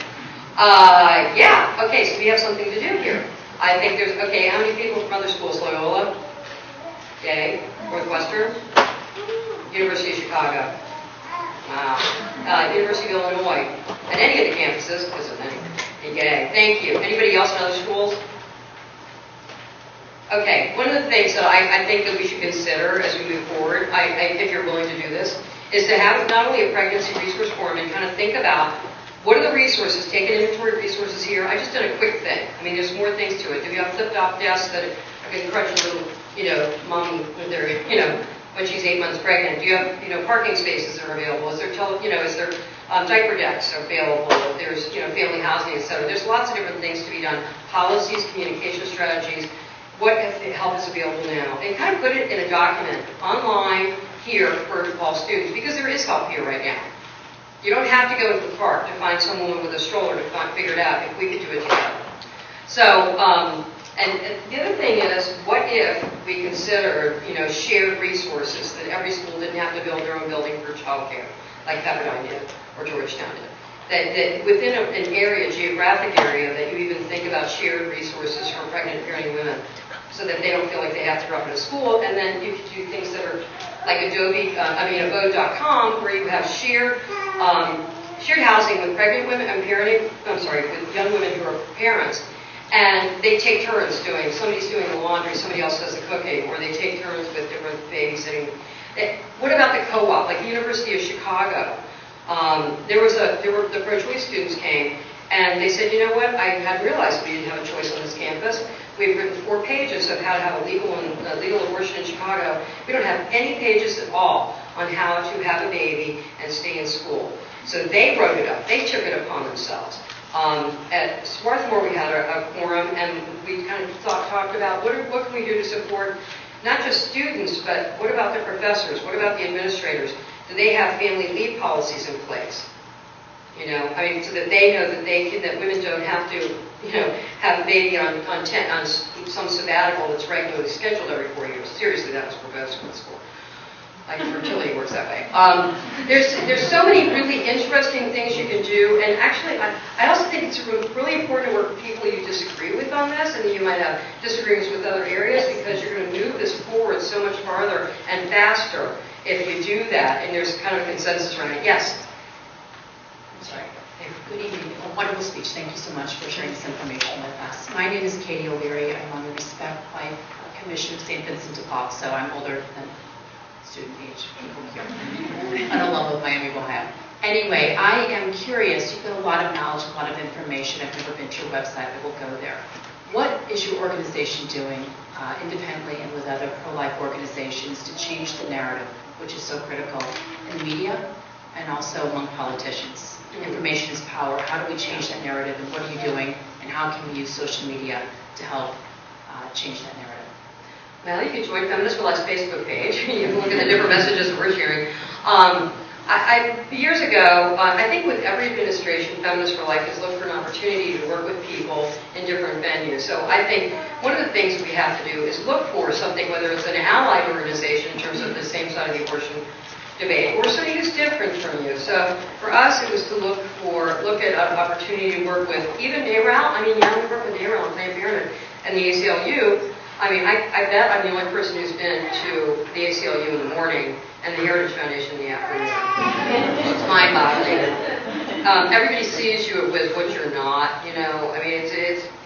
Yeah, okay, so we have something to do here. I think there's, how many people from other schools? Loyola? Okay. Northwestern? University of Chicago. Wow. University of Illinois. And any of the campuses, because of many. Okay, thank you. Anybody else in other schools? Okay, one of the things that I think that we should consider as we move forward, if you're willing to do this, is to have not only a pregnancy resource forum and kind of think about what are the resources, take an inventory of resources here. I just did a quick thing. I mean, there's more things to it. Do we have flipped-top desks that can crutch a little, mommy when they're, when she's 8 months pregnant? Do you have, parking spaces that are available? Is there, is there diaper decks available? There's, family housing, etc. There's lots of different things to be done. Policies, communication strategies. What help is available now? And kind of put it in a document online here for DePaul students, because there is help here right now. You don't have to go to the park to find someone with a stroller to figure it out if we could do it together. So, and the other thing is, what if we considered, shared resources that every school didn't have to build their own building for childcare, like Pepperdine did or Georgetown did. That within an area, geographic area, that you even think about shared resources for pregnant and parenting women, so that they don't feel like they have to go up to school. And then you could do things that are like abode.com, where you have shared housing with pregnant women and with young women who are parents. And they take turns doing, somebody's doing the laundry, somebody else does the cooking, or they take turns with different babysitting. What about the co-op, like the University of Chicago? The pro-choice students came, and they said, you know what, I hadn't realized we didn't have a choice on this campus. We've written 4 pages of how to have a legal abortion in Chicago. We don't have any pages at all on how to have a baby and stay in school. So they wrote it up. They took it upon themselves. At Swarthmore, we had a forum, and we kind of talked about what can we do to support not just students, but what about the professors? What about the administrators? Do they have family leave policies in place? So that they know that women don't have to, have a baby on some sabbatical that's regularly scheduled every 4 years. Seriously, that was proposed in school. Like fertility works that way. There's so many really interesting things you can do, and actually, I also think it's really important to work with people you disagree with on this, and you might have disagreements with other areas, because you're going to move this forward so much farther and faster if you do that, and there's kind of consensus around it. Yes? I'm sorry. Good evening. A wonderful speech. Thank you so much for sharing this information with us. My name is Katie O'Leary. I'm on the Respect Life Commission of St. Vincent de Paul, so I'm older than student age people here. On a level of Miami, Ohio. Anyway, I am curious. You've got a lot of knowledge, a lot of information. I've never been to your website, but we'll go there. What is your organization doing independently and with other pro-life organizations to change the narrative, which is so critical in the media and also among politicians? Information is power. How do we change that narrative, and what are you doing, and how can we use social media to help change that narrative? Well, you can join Feminist for Life's Facebook page. You can look at the different messages that we're sharing. Years ago, I think with every administration, Feminist for Life has looked for an opportunity to work with people in different venues. So I think one of the things we have to do is look for something, whether it's an allied organization in terms of the same side of the abortion debate, or somebody who's different from you. So for us, it was to look at an opportunity to work with even NARAL. I mean, yeah, we work with NARAL and Planned Parenthood and the ACLU. I mean, I bet I'm the only person who's been to the ACLU in the morning and the Heritage Foundation in the afternoon. It's mind-boggling. Everybody sees you with what you're not, you know. I mean,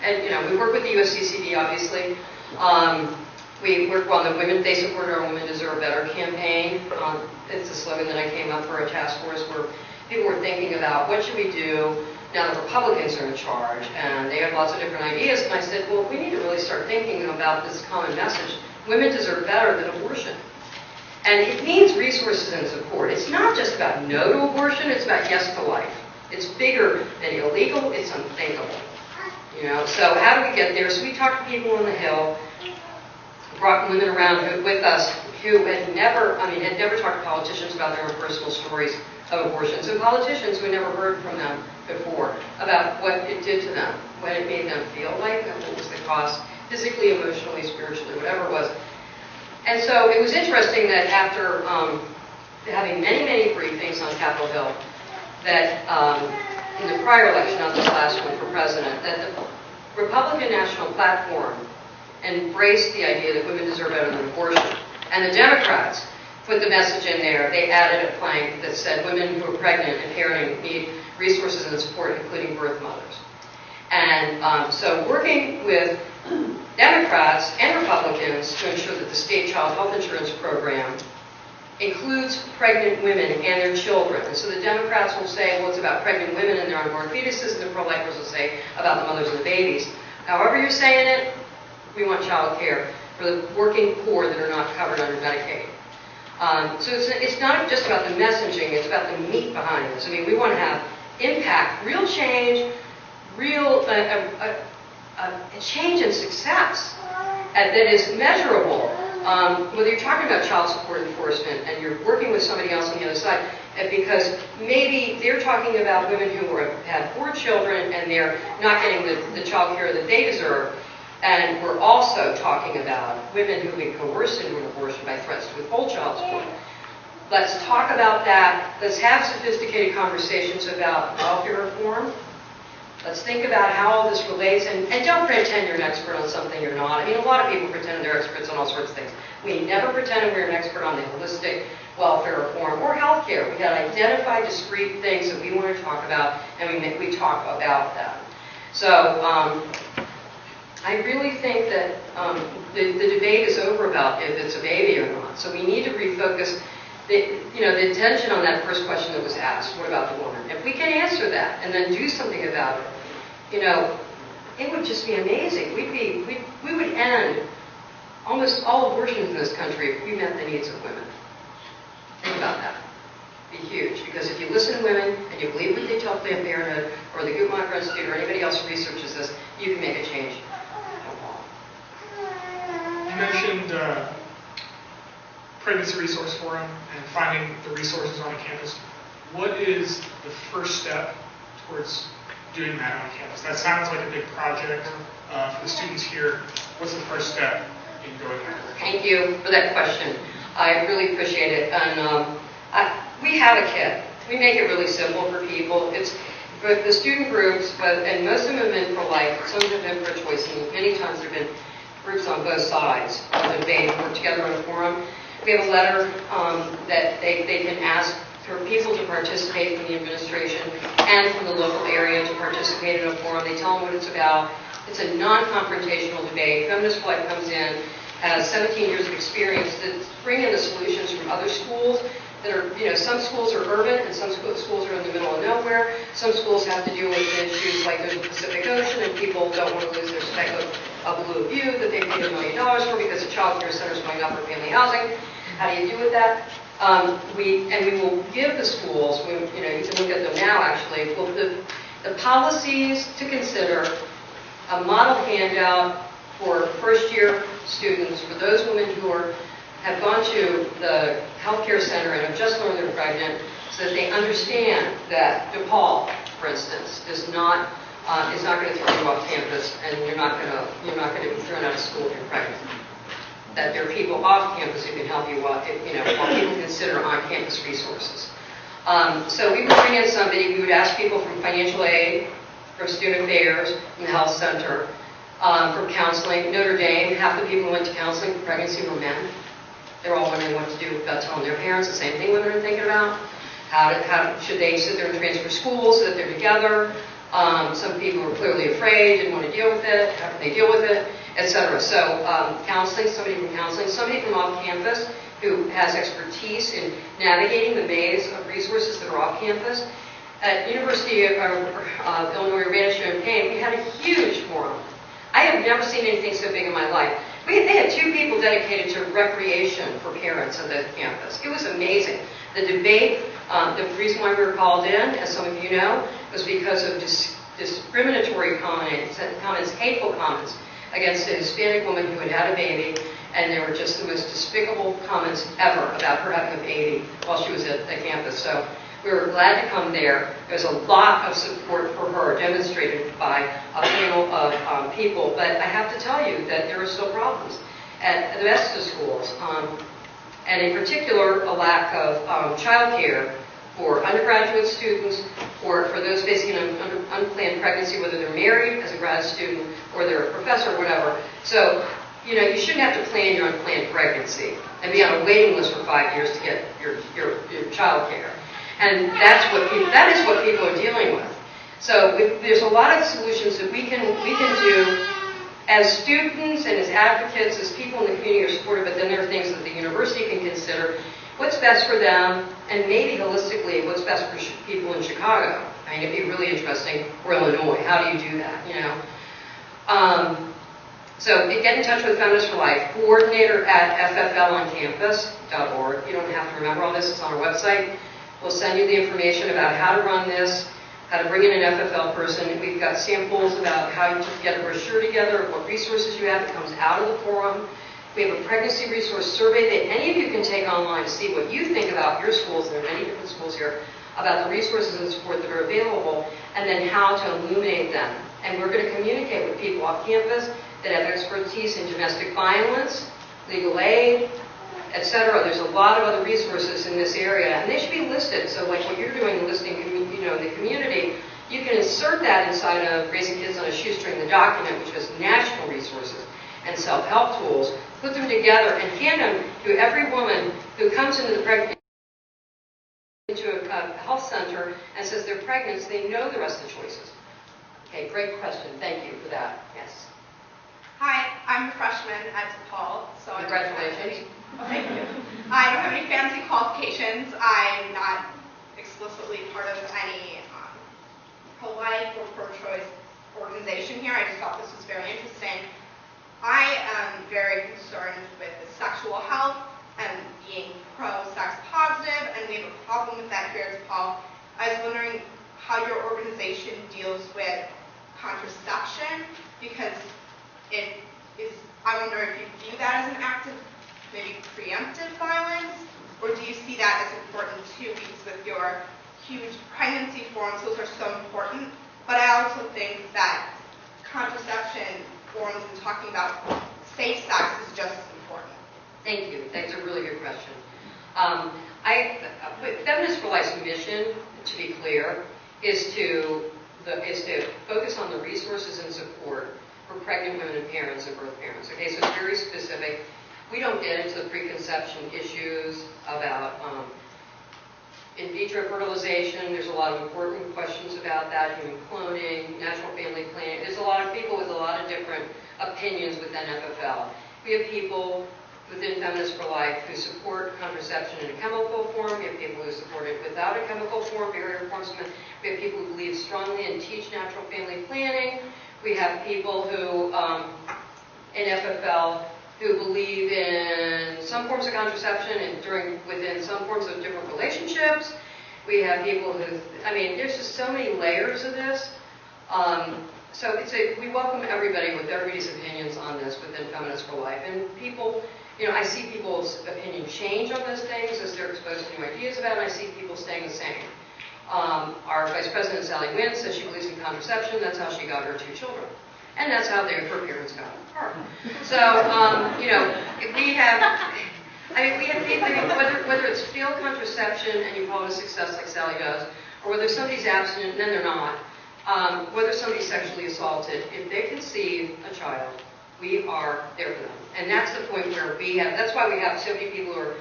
and, you know, we work with the USCCB, obviously. We work on the women, they support our Women Deserve Better campaign. It's a slogan that I came up for a task force where people were thinking about what should we do now that Republicans are in charge, and they have lots of different ideas. And I said, well, we need to really start thinking about this common message. Women deserve better than abortion. And it means resources and support. It's not just about no to abortion, it's about yes to life. It's bigger than illegal, it's unthinkable. You know, so how do we get there? So we talked to people on the Hill, brought women around with us who had never talked to politicians about their own personal stories of abortion. So politicians who had never heard from them before about what it did to them, what it made them feel like, and what was the cost, physically, emotionally, spiritually, whatever it was. And so it was interesting that after having many, many briefings on Capitol Hill, that in the prior election, not this last one for president, that the Republican National Platform embraced the idea that women deserve better than abortion. And the Democrats put the message in there. They added a plank that said women who are pregnant and parenting need resources and support, including birth mothers. And so working with Democrats and Republicans to ensure that the state child health insurance program includes pregnant women and their children. And so the Democrats will say, well, it's about pregnant women and their unborn fetuses, and the pro-lifers will say about the mothers and the babies. However you're saying it, we want child care for the working poor that are not covered under Medicaid. So it's not just about the messaging, it's about the meat behind this. I mean, we want to have impact, real change, real change and success that is measurable. Whether you're talking about child support enforcement and you're working with somebody else on the other side, because maybe they're talking about women who have 4 children and they're not getting the child care that they deserve. And we're also talking about women who've been coerced into an abortion by threats to withhold child support. Let's talk about that. Let's have sophisticated conversations about welfare reform. Let's think about how all this relates. And don't pretend you're an expert on something you're not. I mean, a lot of people pretend they're experts on all sorts of things. We never pretended we're an expert on the holistic welfare reform or health care. We got to identify discrete things that we want to talk about, and we talk about them. So, I really think that the debate is over about if it's a baby or not. So we need to refocus the attention on that first question that was asked, what about the woman? If we can answer that and then do something about it, it would just be amazing. We would end almost all abortions in this country if we met the needs of women. Think about that. It'd be huge, because if you listen to women and you believe what they tell Planned Parenthood or the Guttmacher Institute or anybody else who researches this, you can make a change. You mentioned Pregnancy Resource Forum and finding the resources on a campus. What is the first step towards doing that on campus? That sounds like a big project for the students here. What's the first step in going that direction? Thank you for that question. I really appreciate it. And we have a kit. We make it really simple for people. It's for the student groups, and most of them have been pro-life, some have been pro-choice, and many times there have been groups on both sides of the debate and work together in a forum. We have a letter that they can ask for people to participate from the administration and from the local area to participate in a forum. They tell them what it's about. It's a non-confrontational debate. Feminist for Life comes in, has 17 years of experience to bring in the solutions from other schools that are, some schools are urban and some schools are in the middle of nowhere. Some schools have to deal with issues like there's the Pacific Ocean and people don't want to lose their speck of blue view that they paid $1 million for because the child care center is going up for family housing. How do you deal with that? We will give the schools, you can look at them now actually, the policies to consider, a model handout for first-year students, for those women who have gone to the healthcare center and have just learned they're pregnant, so that they understand that DePaul, for instance, is not going to throw you off campus, and you're not going to be thrown out of school if you're pregnant. That there are people off campus who can help you while people consider on-campus resources. So we would bring in somebody. We would ask people from financial aid, from student affairs, from the health center, from counseling. Notre Dame, half the people who went to counseling for pregnancy were men. They're all wondering what to do about telling their parents. The same thing women are thinking about. How should they sit there and transfer schools so that they're together? Some people are clearly afraid, didn't want to deal with it. How can they deal with it, etc. So counseling, somebody from off campus who has expertise in navigating the maze of resources that are off campus. At University of Illinois Urbana-Champaign, we had a huge forum. I have never seen anything so big in my life. They had 2 people dedicated to recreation for parents on the campus. It was amazing. The debate, the reason why we were called in, as some of you know, was because of discriminatory comments, hateful comments against a Hispanic woman who had had a baby, and they were just the most despicable comments ever about her having a baby while she was at the campus. So we were glad to come there. There's a lot of support for her demonstrated by a panel of people, but I have to tell you that there are still problems at the best of schools, and in particular a lack of child care for undergraduate students or for those facing an unplanned pregnancy, whether they're married as a grad student or they're a professor or whatever. So, you shouldn't have to plan your unplanned pregnancy and be on a waiting list for 5 years to get your child care. And that is what people are dealing with. So there's a lot of solutions that we can do as students and as advocates, as people in the community are supported, but then there are things that the university can consider. What's best for them, and maybe holistically, what's best for people in Chicago? I mean, it'd be really interesting, or Illinois. How do you do that, So get in touch with Feminists for Life, coordinator at ffloncampus.org. You don't have to remember all this, it's on our website. We'll send you the information about how to run this, how to bring in an FFL person. We've got samples about how you get a brochure together, what resources you have. It comes out of the forum. We have a pregnancy resource survey that any of you can take online to see what you think about your schools. There are many different schools here, about the resources and support that are available, and then how to illuminate them. And we're going to communicate with people off campus that have expertise in domestic violence, legal aid, etc. There's a lot of other resources in this area, and they should be listed. So like what you're doing, listing, in the community, you can insert that inside of Raising Kids on a Shoestring, the document, which has national resources and self-help tools, put them together and hand them to every woman who comes into a health center and says they're pregnant, so they know the rest of the choices. Okay, great question. Thank you for that. Yes. Hi, I'm a freshman at DePaul. So congratulations. Thank you. I don't have any fancy qualifications. I'm not explicitly part of any pro-life or pro-choice organization here. I just thought this was very interesting. I am very concerned with the sexual health and being pro-sex positive, and we have a problem with that here at DePaul. I was wondering how your organization deals with contraception, because it is, I wonder if you view that as an act of maybe preemptive violence, or do you see that as important too, because with your huge pregnancy forums, those are so important, but I also think that contraception forums and talking about safe sex is just as important. Thank you. That's a really good question. Feminists for Life's mission, to be clear, is to focus on the resources and support for pregnant women and parents and birth parents. Okay, so it's very specific. We don't get into the preconception issues about in vitro fertilization. There's a lot of important questions about that, human cloning, natural family planning. There's a lot of people with a lot of different opinions within FFL. We have people within Feminists for Life who support contraception in a chemical form. We have people who support it without a chemical form, barrier forms. We have people who believe strongly and teach natural family planning. We have people who, in FFL, who believe in some forms of contraception and within some forms of different relationships. We have people who, I mean, there's just so many layers of this. So we welcome everybody with everybody's opinions on this within Feminists for Life. And people, you know, I see people's opinion change on those things as they're exposed to new ideas about it, and I see people staying the same. Our Vice President, Sally Wynn, says she believes in contraception. That's how she got her 2 children. And that's how her parents got her. So, you know, we have people, whether it's field contraception and you call it a success like Sally does, or whether somebody's abstinent and then they're not, whether somebody's sexually assaulted, if they conceive a child, we are there for them. And that's the point where that's why we have so many people who are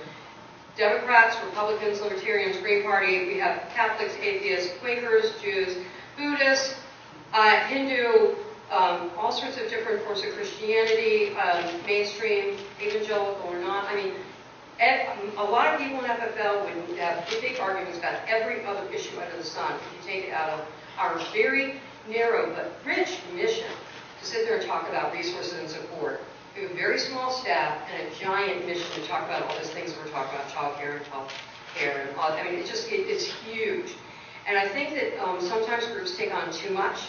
Democrats, Republicans, Libertarians, Green Party. We have Catholics, atheists, Quakers, Jews, Buddhists, Hindu, all sorts of different forms of Christianity, mainstream, evangelical or not. I mean, a lot of people in FFL would have big arguments about every other issue under the sun if you take it out of our very narrow but rich mission to sit there and talk about resources and support. We have a very small staff and a giant mission to talk about all those things we're talking about, child care and health care and all. I mean, it's huge. And I think that sometimes groups take on too much.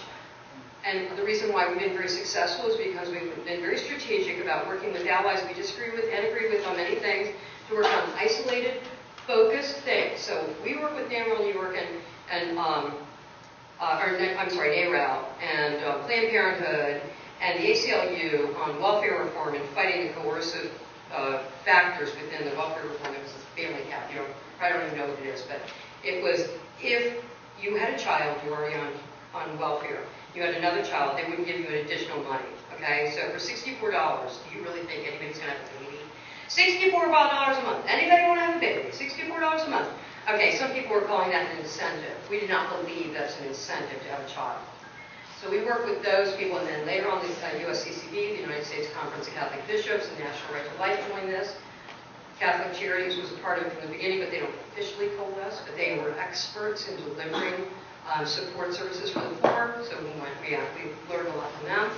And the reason why we've been very successful is because we've been very strategic about working with allies we disagree with and agree with on many things to work on isolated, focused things. So we work with NARAL New York and NARAL and Planned Parenthood and the ACLU on welfare reform and fighting the coercive factors within the welfare reform. It was a family cap. You know, I don't even know what it is, but it was if you had a child, you were already on welfare. You had another child, they wouldn't give you an additional money. Okay, so for $64, do you really think anybody's going to have a baby? $64 a month. Anybody want to have a baby? $64 a month. Okay, some people are calling that an incentive. We do not believe that's an incentive to have a child. So we work with those people, and then later on the USCCB, the United States Conference of Catholic Bishops, and National Right to Life joined this. Catholic Charities was a part of it from the beginning, but they don't officially told us, but they were experts in delivering support services for the poor, so we learned a lot from them.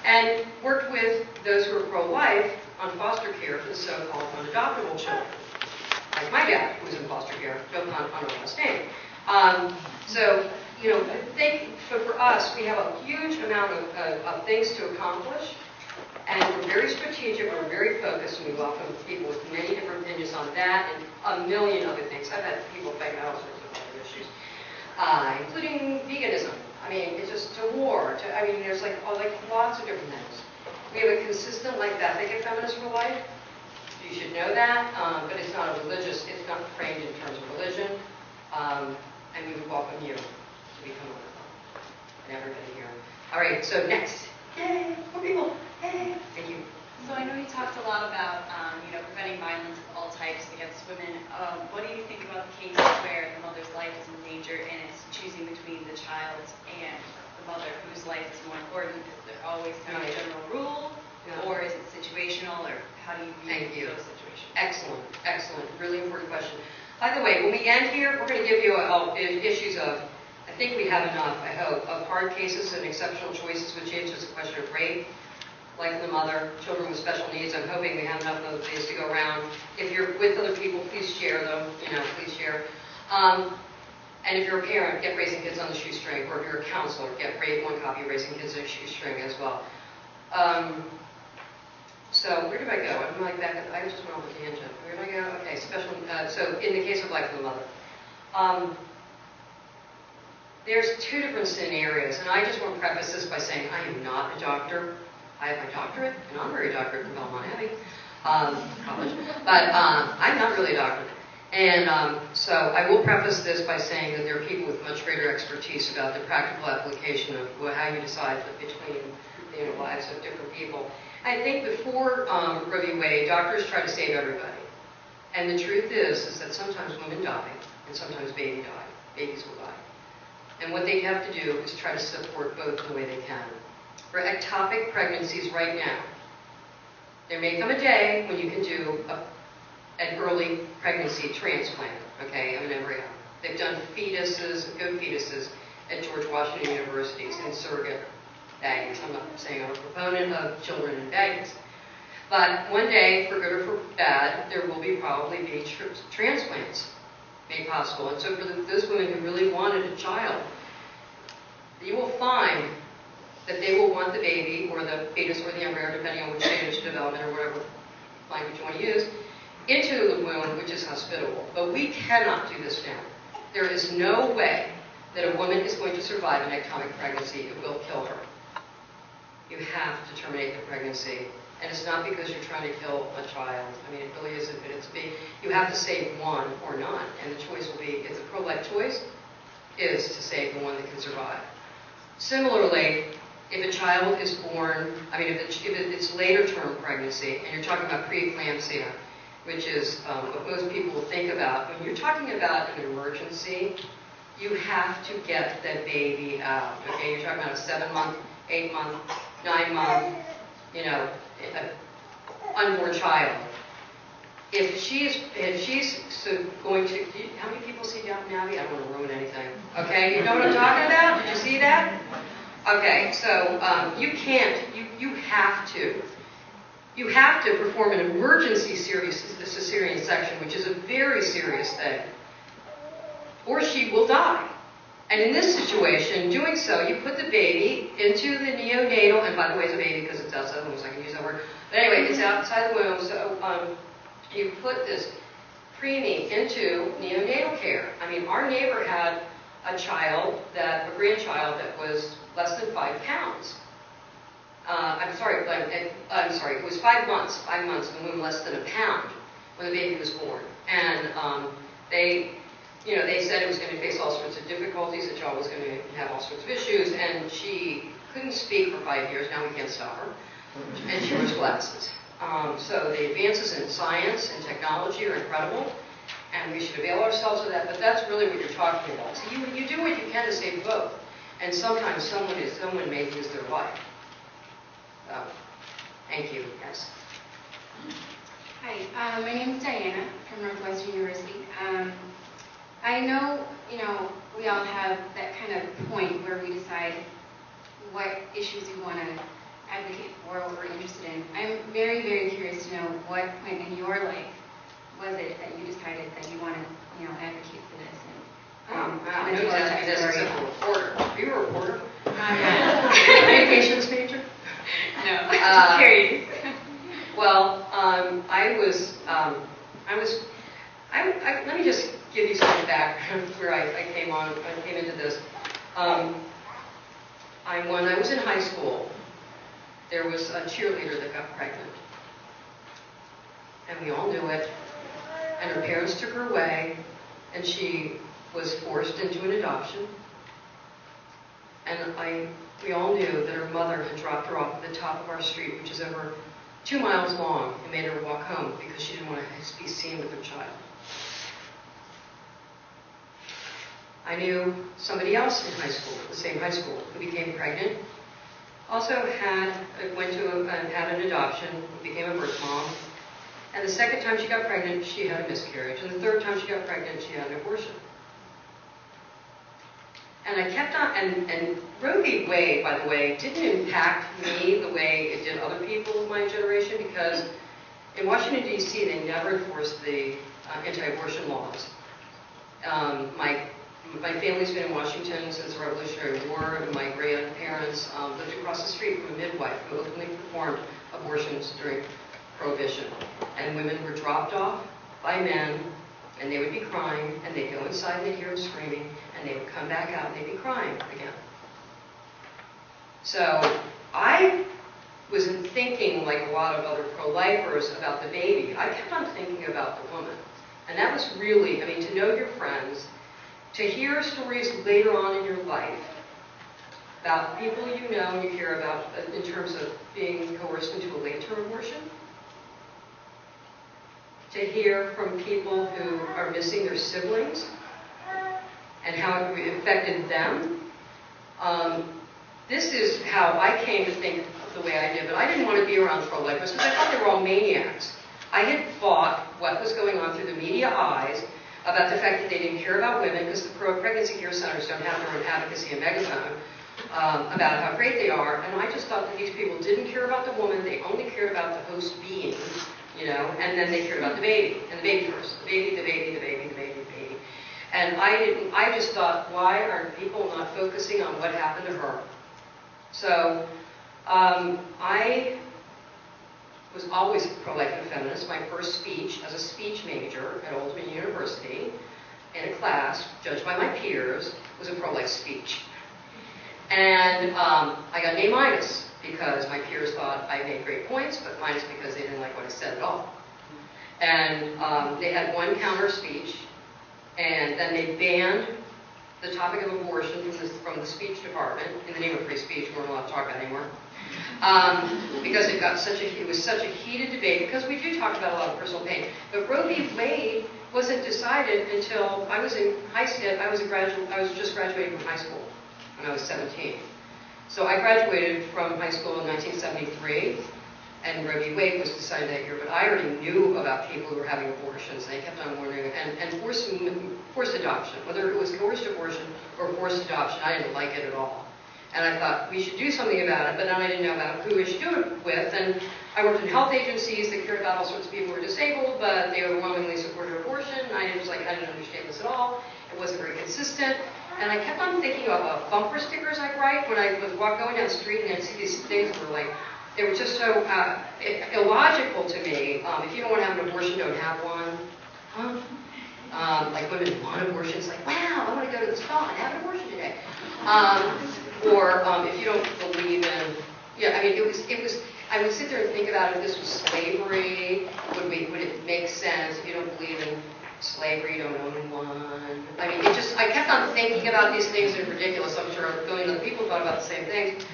And worked with those who are pro-life on foster care for the so-called unadoptable children. Like my dad, who was in foster care, don't on a last name. So, you know, for us, we have a huge amount of things to accomplish, and we're very strategic, we're very focused, and we welcome people with many different opinions on that and a million other things. I've had people fight about all sorts of other issues, including veganism. I mean, it's just to war. I mean, there's like lots of different things. We have a consistent life ethic at Feminists for Life. You should know that, but it's not it's not framed in terms of religion, and we would welcome you to become one of them, and everybody here. All right, so next. Yay, more people. Yay. Thank you. So I know you talked a lot about, preventing violence of all types against women. What do you think about the cases where the mother's life is in danger and it's choosing between the child and the mother whose life is more important? Is there always kind of a general rule, or is it situational, or how do you view those situations? Excellent, excellent, really important question. By the way, when we end here, we're going to give you issues of, I think we have enough, I hope, of hard cases and exceptional choices, which answers the question of rape, life of the mother, children with special needs. I'm hoping we have enough of these to go around. If you're with other people, please share them, please share. And if you're a parent, get Raising Kids on the Shoestring, or if you're a counselor, get one copy of Raising Kids on the Shoestring as well. So where did I go? I'm like back at, I just went off a tangent. Where did I go? Okay, so in the case of life of the mother. There's 2 different scenarios, and I just want to preface this by saying I am not a doctor. I have my doctorate, an honorary doctorate from Belmont Abbey College, but I'm not really a doctor. And so I will preface this by saying that there are people with much greater expertise about the practical application of how you decide between the lives of different people. I think before Roe v. Wade, doctors try to save everybody. And the truth is that sometimes women die, and sometimes babies will die. And what they have to do is try to support both the way they can. For ectopic pregnancies right now, There may come a day when you can do an early pregnancy transplant, okay, of an embryo. They've done fetuses, good fetuses, at George Washington University's in surrogate baggings. I'm not saying I'm a proponent of children in baggings. But one day, for good or for bad, there will probably be transplants made possible. And so for those women who really wanted a child, you will find that they will want the baby or the fetus or the embryo, depending on which stage of development or whatever language you want to use, into the womb, which is hospitable. But we cannot do this now. There is no way that a woman is going to survive an ectopic pregnancy. It will kill her. You have to terminate the pregnancy. And it's not because you're trying to kill a child. I mean, it really isn't. But you have to save one or not. And the choice will be, it's a pro-life choice, is to save the one that can survive. Similarly, if a child is born, I mean, if it's later term pregnancy, and you're talking about preeclampsia, which is what most people will think about. When you're talking about an emergency, you have to get the baby out. Okay, you're talking about a 7-month, 8-month, 9-month, unborn child. If she's going to, how many people see Downton Abbey? I don't want to ruin anything. Okay, you know what I'm talking about? Did you see that? Okay, so you have to perform an emergency cesarean section, which is a very serious thing, or she will die. And in this situation, doing so, you put the baby into the neonatal, and by the way, it's a baby because it's outside the womb, so I can use that word. But anyway, it's outside the womb, so you put this preemie into neonatal care. I mean, our neighbor had a grandchild that was less than 5 pounds. I'm sorry, it was 5 months in the womb, less than a pound when the baby was born. And they said it was going to face all sorts of difficulties, the child was going to have all sorts of issues, and she couldn't speak for 5 years. Now we can't stop her. And she wears glasses. So the advances in science and technology are incredible, and we should avail ourselves of that, but that's really what you're talking about. So you do what you can to save both. And sometimes someone may lose their life. So, thank you. Yes. Hi, my name is Diana from Northwestern University. I know, we all have that kind of point where we decide what issues we want to advocate for, what we're interested in. I'm very, very curious to know what point in your life was it that you decided that you want to, advocate for this. And, I know that because I'm a reporter. Are you a reporter? Communications major? No, just curious. Well, let me just give you some background where I came into this. When I was in high school, there was a cheerleader that got pregnant. And we all knew it. And her parents took her away, and she was forced into an adoption. And we all knew that her mother had dropped her off at the top of our street, which is over 2 miles long, and made her walk home because she didn't want to be seen with her child. I knew somebody else in high school, the same high school, who became pregnant, also had an adoption, became a birth mom, and the second time she got pregnant, she had a miscarriage, and the third time she got pregnant, she had an abortion. And I kept on, and Roe v. Wade, by the way, didn't impact me the way it did other people of my generation, because in Washington, D.C., they never enforced the anti-abortion laws. My family's been in Washington since the Revolutionary War, and my grandparents lived across the street from a midwife who openly performed abortions during Prohibition. And women were dropped off by men, and they would be crying, and they'd go inside and they'd hear them screaming, and they would come back out and they'd be crying again. So I wasn't thinking like a lot of other pro-lifers about the baby. I kept on thinking about the woman. And that was really, to know your friends, to hear stories later on in your life about people you know and you care about in terms of being coerced into a late-term abortion, to hear from people who are missing their siblings and how it affected them. this is how I came to think the way I did, but I didn't want to be around pro-lifers because I thought they were all maniacs. I had fought what was going on through the media eyes about the fact that they didn't care about women because the pregnancy care centers don't have their own advocacy and megaphone about how great they are, and I just thought that these people didn't care about the woman, they only cared about the host being, you know, and then they cared about the baby, and the baby first, the baby, the baby, the baby, the baby, the baby. And I just thought, why are people not focusing on what happened to her? So, I was always pro-life and feminist. My first speech as a speech major at Old Dominion University in a class, judged by my peers, was a pro-life speech. And I got an A- because my peers thought I made great points, but minus because they didn't like what I said at all. And they had one counter speech, and then they banned the topic of abortion from the speech department in the name of free speech. We weren't allowed to talk about it anymore. Because it was such a heated debate, because we do talk about a lot of personal pain. But Roe v. Wade wasn't decided until I was in high school. I was just graduating from high school when I was 17. So I graduated from high school in 1973, and Roe v. Wade was decided that year. But I already knew about people who were having abortions, and they kept on wondering, and forced adoption, whether it was coerced abortion or forced adoption, I didn't like it at all. And I thought we should do something about it, but then I didn't know about who we should do it with. And I worked in health agencies that cared about all sorts of people who were disabled, but they overwhelmingly supported abortion. And I was like, I didn't understand this at all. It wasn't very consistent. And I kept on thinking about bumper stickers I'd write when I was going down the street and I'd see these things that were like, they were just so illogical to me. If you don't want to have an abortion, don't have one. Huh? Like women want abortions, like, wow, I want to go to the spa and have an abortion today. Or if you don't believe in, I mean, it was, I would sit there and think about if this was slavery, would it make sense? If you don't believe in slavery, you don't own one. I mean, I kept on thinking about these things that are ridiculous. I'm sure a billion other people thought about the same things.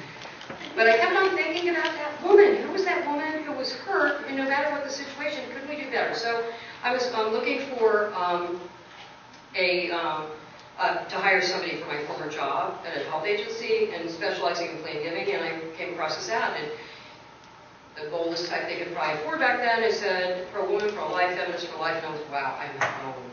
But I kept on thinking about that woman. Who was that woman who was hurt, and no matter what the situation, couldn't we do better? So I was looking for to hire somebody for my former job at a health agency and specializing in plain giving, and I came across this ad. And the boldest type they could probably afford back then, it said, pro-woman, pro-life, feminist for life, and I was, wow, I'm not wrong.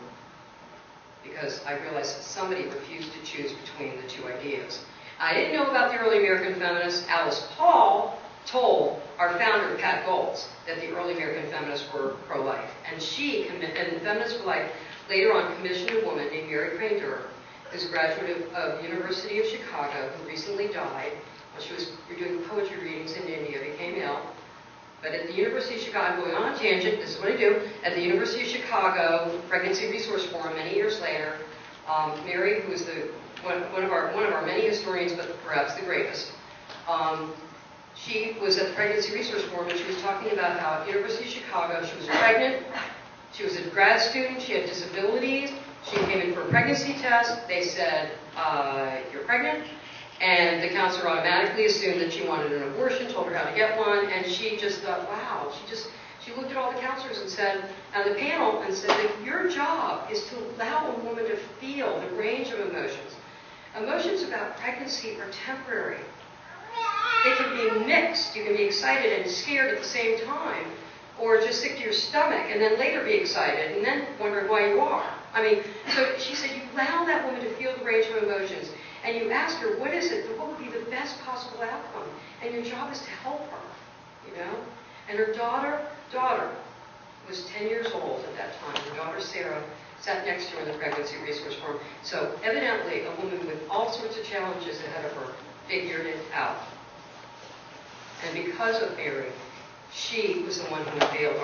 Because I realized that somebody refused to choose between the two ideas. I didn't know about the early American feminists. Alice Paul told our founder, Pat Goltz, that the early American feminists were pro-life. And and Feminists for Life later on commissioned a woman named Mary Crane-Durr, who's a graduate of the University of Chicago, who recently died when she was doing poetry readings in India, became ill. But at the University of Chicago, I'm going on a tangent, this is what I do, at the University of Chicago Pregnancy Resource Forum many years later, Mary, who is one of our many historians, but perhaps the greatest, she was at the Pregnancy Resource Forum and she was talking about how at the University of Chicago she was pregnant, she was a grad student, she had disabilities, she came in for a pregnancy test, they said, you're pregnant, and the counselor automatically assumed that she wanted an abortion, told her how to get one, and she just thought, wow, she looked at all the counselors and said, on the panel, and said that your job is to allow a woman to feel the range of emotions. Emotions about pregnancy are temporary. They can be mixed. You can be excited and scared at the same time, or just sick to your stomach, and then later be excited, and then wonder why you are. I mean, so she said you allow that woman to feel the range of emotions, and you ask her, what is it, what would be the best possible outcome? And your job is to help her, you know? And her daughter was 10 years old at that time. Her daughter, Sarah, sat next to her in the Pregnancy Resource Forum. So evidently, a woman with all sorts of challenges ahead of her figured it out. And because of Mary, she was the one who unveiled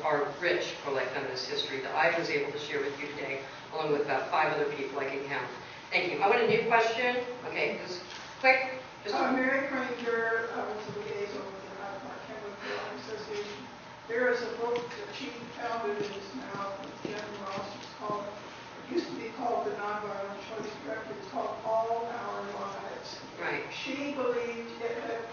our rich pro-life feminist history that I was able to share with you today, along with about 5 other people I can count. Thank you. I want a new question. Okay, just quick. Mary Crane-Durr was the liaison with the Hyde Park Chemical Association. There is a book that she founded, and is now with Jen Ross. It's called, it used to be called The Nonviolent Choice Directive. It's called All Our Lives. Right. She believed that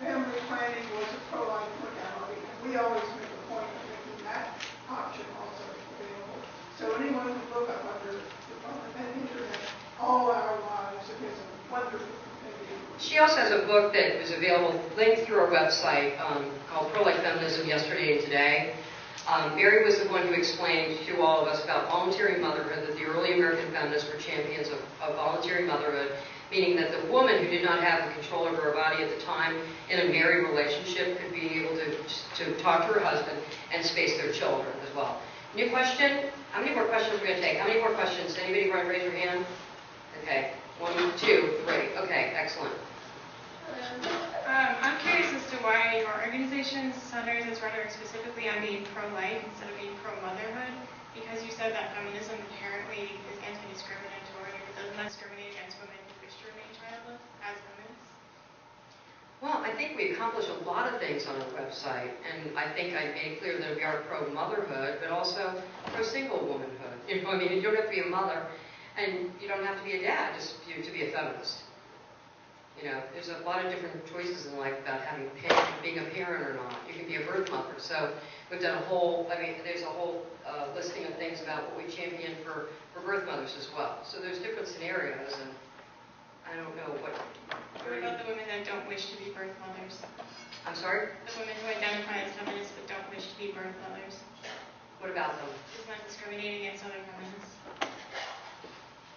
family planning was a pro-life modality, and we always make a point of making that option also available. So anyone can look up on the internet, All Our Lives. It is a wonderful compendium. book that was available, linked through our website, called Pro-Life Feminism Yesterday and Today. Mary was the one who explained to all of us about voluntary motherhood, that the early American feminists were champions of voluntary motherhood, meaning that the woman who did not have the control over her body at the time in a married relationship could be able to talk to her husband and space their children as well. New question? How many more questions are we going to take? How many more questions? Anybody want to raise your hand? Okay. 1, 2, 3. Okay, excellent. I'm curious as to why your organization centers its rhetoric specifically on being pro-life instead of being pro-motherhood, because you said that feminism inherently is anti-discriminatory, it does not discriminate against women who wish to remain childless as feminists. Well, I think we accomplish a lot of things on our website, and I think I made clear that we are pro-motherhood, but also pro-single womanhood. You know, I mean, you don't have to be a mother, and you don't have to be a dad just to be a feminist. You know, there's a lot of different choices in life about being a parent or not. You can be a birth mother. So we've done a whole, there's a whole listing of things about what we champion for birth mothers as well. So there's different scenarios, and I don't know what. What about the women that don't wish to be birth mothers? I'm sorry? The women who identify as feminists but don't wish to be birth mothers. What about them? It's not discriminating against other feminists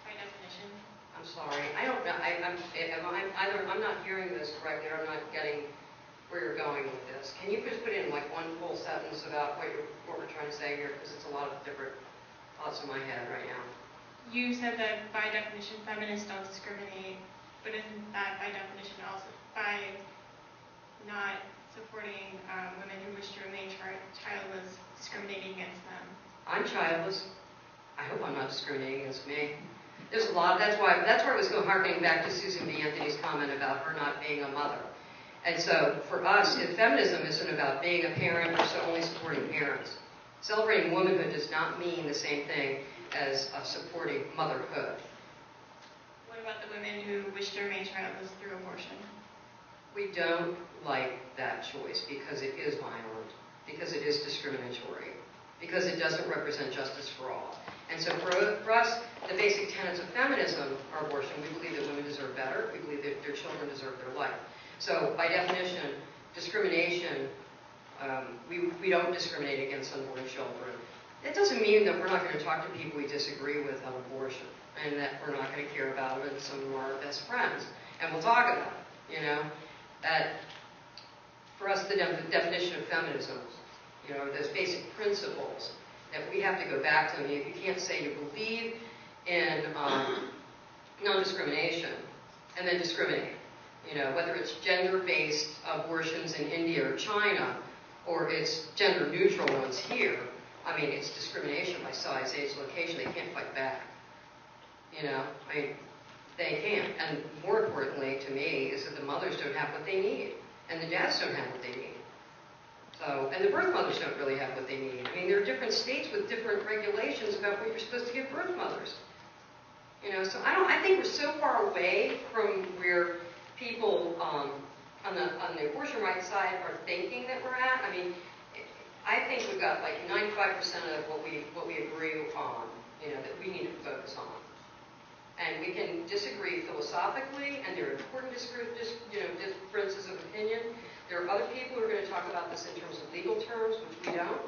by definition. I'm sorry. I don't know. I'm not hearing this correctly, or I'm not getting where you're going with this. Can you just put in like one full sentence about what we're trying to say here? Because it's a lot of different thoughts in my head right now. You said that by definition feminists don't discriminate, but isn't that by definition also by not supporting women who wish to remain childless discriminating against them? I'm childless. I hope I'm not discriminating against me. There's a lot. That's where I was harkening back to Susan B. Anthony's comment about her not being a mother. And so for us, if feminism isn't about being a parent or only supporting parents. Celebrating womanhood does not mean the same thing as supporting motherhood. What about the women who wish to remain childless through abortion? We don't like that choice because it is violent, because it is discriminatory, because it doesn't represent justice for all. And so for us, the basic tenets of feminism are abortion. We believe that women deserve better. We believe that their children deserve their life. So by definition, discrimination, we don't discriminate against unborn children. It doesn't mean that we're not going to talk to people we disagree with on abortion and that we're not going to care about them and some of our best friends. And we'll talk about it, you know. That for us, the definition of feminism, you know, those basic principles that we have to go back to. I mean, you can't say you believe in non-discrimination and then discriminate. You know, whether it's gender-based abortions in India or China, or it's gender-neutral ones here. I mean, it's discrimination by size, age, location. They can't fight back. You know, I mean, they can't. And more importantly to me is that the mothers don't have what they need, and the dads don't have what they need. So, and the birth mothers don't really have what they need. I mean, there are different states with different regulations about what you're supposed to give birth mothers. You know, so I think we're so far away from where people on the abortion rights side are thinking that we're at. I mean, I think we've got like 95% of what we agree on, you know, that we need to focus on. And we can disagree philosophically, and there are important differences of opinion. There are other people who are going to talk about this in terms of legal terms, which we don't.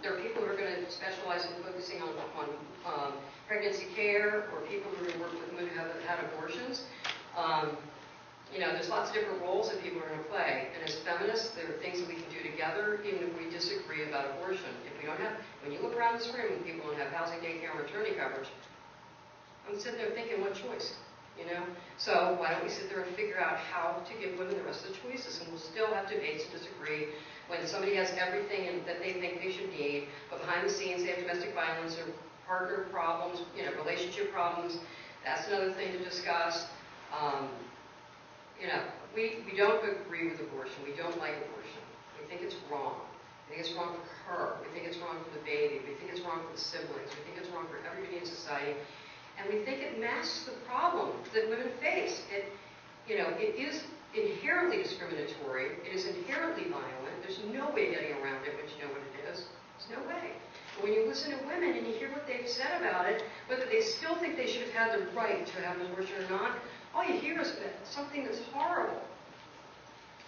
There are people who are going to specialize in focusing on pregnancy care, or people who are going to work with women who have had abortions. You know, there's lots of different roles that people are going to play. And as feminists, there are things that we can do together, even if we disagree about abortion. If we don't have, when you look around this room and people don't have housing, daycare, and maternity coverage, I'm sitting there thinking, what choice? You know? So why don't we sit there and figure out how to give women the rest of the choices? And we'll still have debates and disagree when somebody has everything that they think they should need, but behind the scenes they have domestic violence or partner problems, you know, relationship problems. That's another thing to discuss. You know, we don't agree with abortion. We don't like abortion. We think it's wrong. We think it's wrong for her. We think it's wrong for the baby. We think it's wrong for the siblings. We think it's wrong for everybody in society. And we think it masks the problem that women face. It is inherently discriminatory. It is inherently violent. There's no way getting around it once you know what it is. There's no way. But when you listen to women and you hear what they've said about it, whether they still think they should have had the right to have an abortion or not, all you hear is something that's horrible.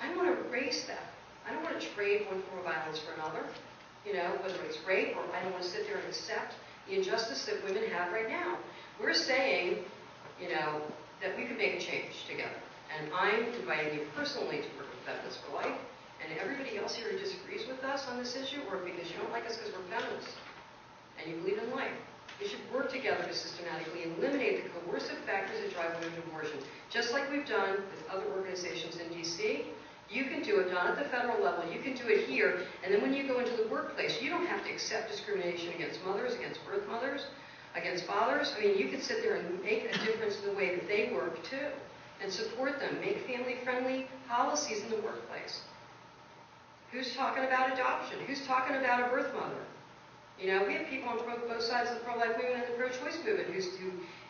I want to erase that. I don't want to trade one form of violence for another, whether it's rape, or I don't want to sit there and accept the injustice that women have right now. We're saying, that we could make a change together. And I'm inviting you personally to work with Feminists for Life, and everybody else here who disagrees with us on this issue, or because you don't like us because we're feminists, and you believe in life. We should work together to systematically eliminate the coercive factors that drive women to abortion, just like we've done with other organizations in D.C. You can do it, not at the federal level, you can do it here, and then when you go into the workplace, you don't have to accept discrimination against mothers, against birth mothers, against fathers. I mean, you can sit there and make a difference in the way that they work too, and support them, make family-friendly policies in the workplace. Who's talking about adoption? Who's talking about a birth mother? We have people on both sides of the pro-life movement and the pro-choice movement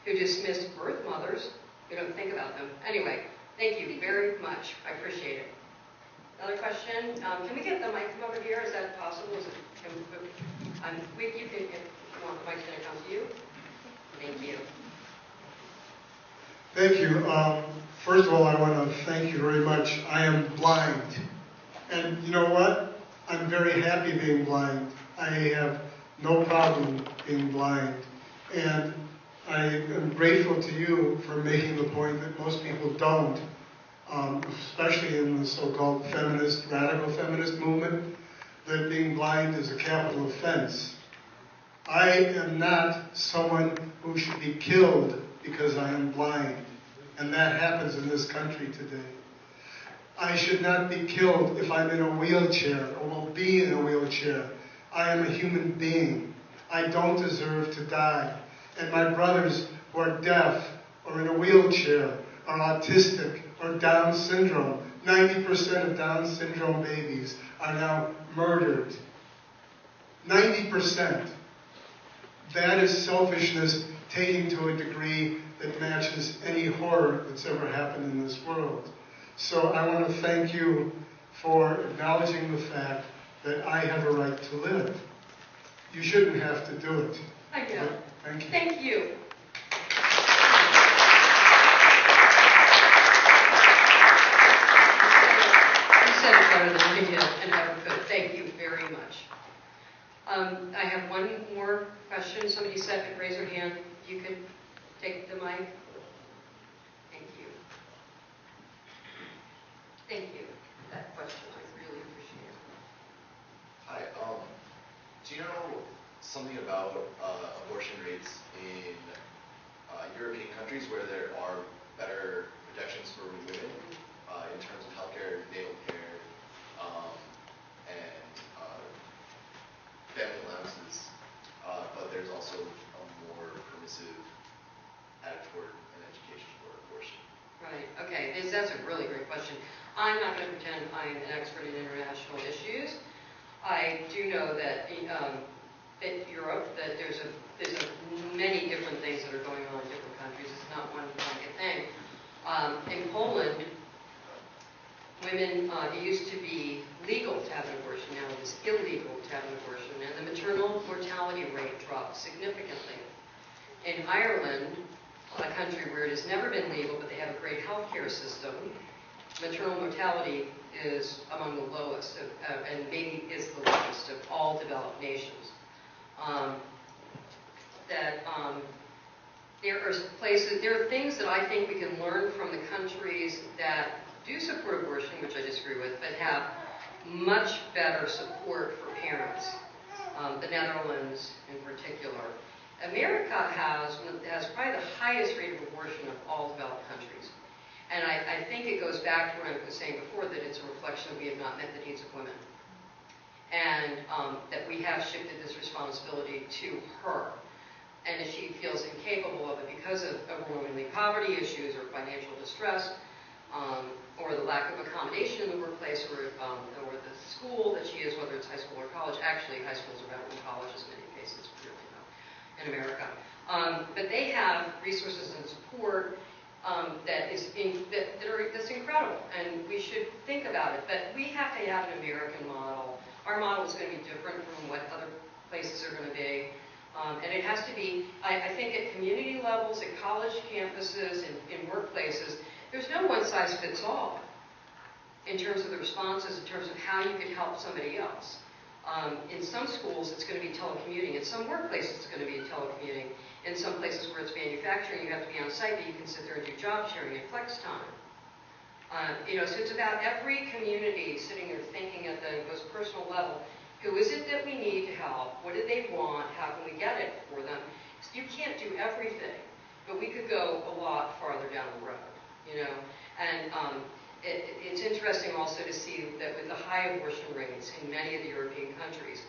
who dismiss birth mothers. We don't think about them. Anyway, thank you very much. I appreciate it. Another question? Can we get the mic from over here? Is that possible? You can, if you want, the mic's going to come to you. Thank you. Thank you. First of all, I want to thank you very much. I am blind. And you know what? I'm very happy being blind. I have no problem being blind. And I am grateful to you for making the point that most people don't, especially in the so-called feminist, radical feminist movement, that being blind is a capital offense. I am not someone who should be killed because I am blind. And that happens in this country today. I should not be killed if I'm in a wheelchair or will be in a wheelchair. I am a human being. I don't deserve to die. And my brothers who are deaf or in a wheelchair or autistic or Down syndrome, 90% of Down syndrome babies are now murdered. 90%. That is selfishness taken to a degree that matches any horror that's ever happened in this world. So I want to thank you for acknowledging the fact that I have a right to live. You shouldn't have to do it. I know. Thank you. Thank you. You said it better than I did and ever could. Thank you very much. I have one more question. Somebody said, raise your hand. You could take the mic. Thank you. Thank you for that question. I really appreciate it. Hi. Do you know something about abortion rates in European countries where there are better protections for women in terms of healthcare, natal care, and family allowances, but there's also a more permissive attitude and education for abortion? Right. Okay. That's a really great question. I'm not going to pretend I'm an expert in international issues. I do know that in Europe, that there's many different things that are going on in different countries. It's not one blanket thing. In Poland, women, it used to be legal to have an abortion. Now it is illegal to have an abortion, and the maternal mortality rate dropped significantly. In Ireland, a country where it has never been legal, but they have a great healthcare system, maternal mortality is among the lowest, and maybe is the lowest of all developed nations. There are things that I think we can learn from the countries that do support abortion, which I disagree with, but have much better support for parents. The Netherlands in particular. America has probably the highest rate of abortion of all developed countries. And I think it goes back to what I was saying before, that it's a reflection that we have not met the needs of women. And that we have shifted this responsibility to her. And if she feels incapable of it because of overwhelmingly poverty issues or financial distress, or the lack of accommodation in the workplace, or the school that she is, whether it's high school or college. Actually, high schools are better than colleges in many cases, really, in America. But they have resources and support that's incredible, and we should think about it. But we have to have an American model. Our model is going to be different from what other places are going to be. And it has to be, I think at community levels, at college campuses, in workplaces, there's no one size fits all in terms of the responses, in terms of how you can help somebody else. In some schools, it's going to be telecommuting. In some workplaces, it's going to be telecommuting. In some places where it's manufacturing, you have to be on site, but you can sit there and do job sharing and flex time. So it's about every community sitting there thinking at the most personal level, who is it that we need to help? What do they want? How can we get it for them? You can't do everything, but we could go a lot farther down the road, And it's interesting also to see that with the high abortion rates in many of the European countries,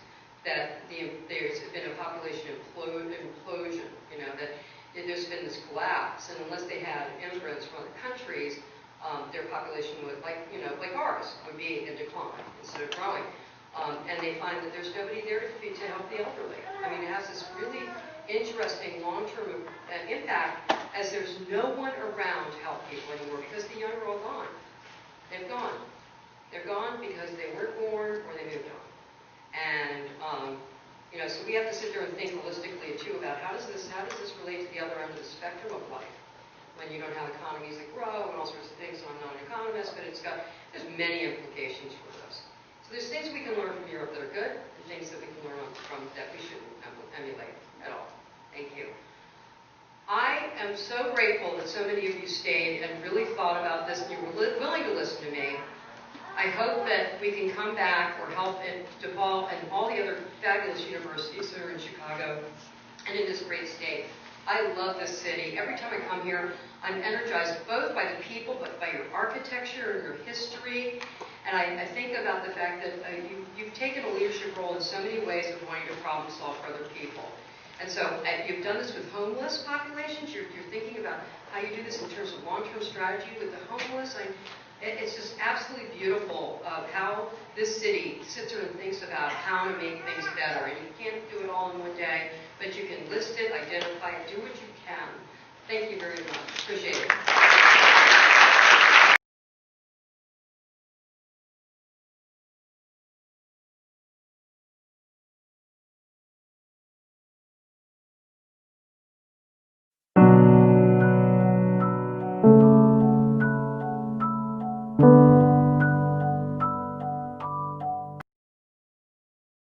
that there's been a population implosion, that there's been this collapse, and unless they had immigrants from other countries, their population would, like ours, would be in decline instead of growing. And they find that there's nobody there to help the elderly. I mean, it has this really interesting long-term impact as there's no one around to help people anymore because the young are all gone. They've gone. They're gone because they weren't born or they moved on. And, so we have to sit there and think holistically, too, about how does this relate to the other end of the spectrum of life when you don't have economies that grow and all sorts of things. So I'm not an economist, but there's many implications for this. So there's things we can learn from Europe that are good and things that we can learn from that we shouldn't emulate at all. Thank you. I am so grateful that so many of you stayed and really thought about this and you were willing to listen to me. I hope that we can come back or help at DePaul and all the other fabulous universities that are in Chicago and in this great state. I love this city. Every time I come here, I'm energized both by the people, but by your architecture and your history. And I think about the fact that you've taken a leadership role in so many ways of wanting to problem solve for other people. And so you've done this with homeless populations. You're thinking about how you do this in terms of long-term strategy with the homeless. It's just absolutely beautiful how this city sits there and thinks about how to make things better. And you can't do it all in one day, but you can list it, identify it, do what you can. Thank you very much. Appreciate it.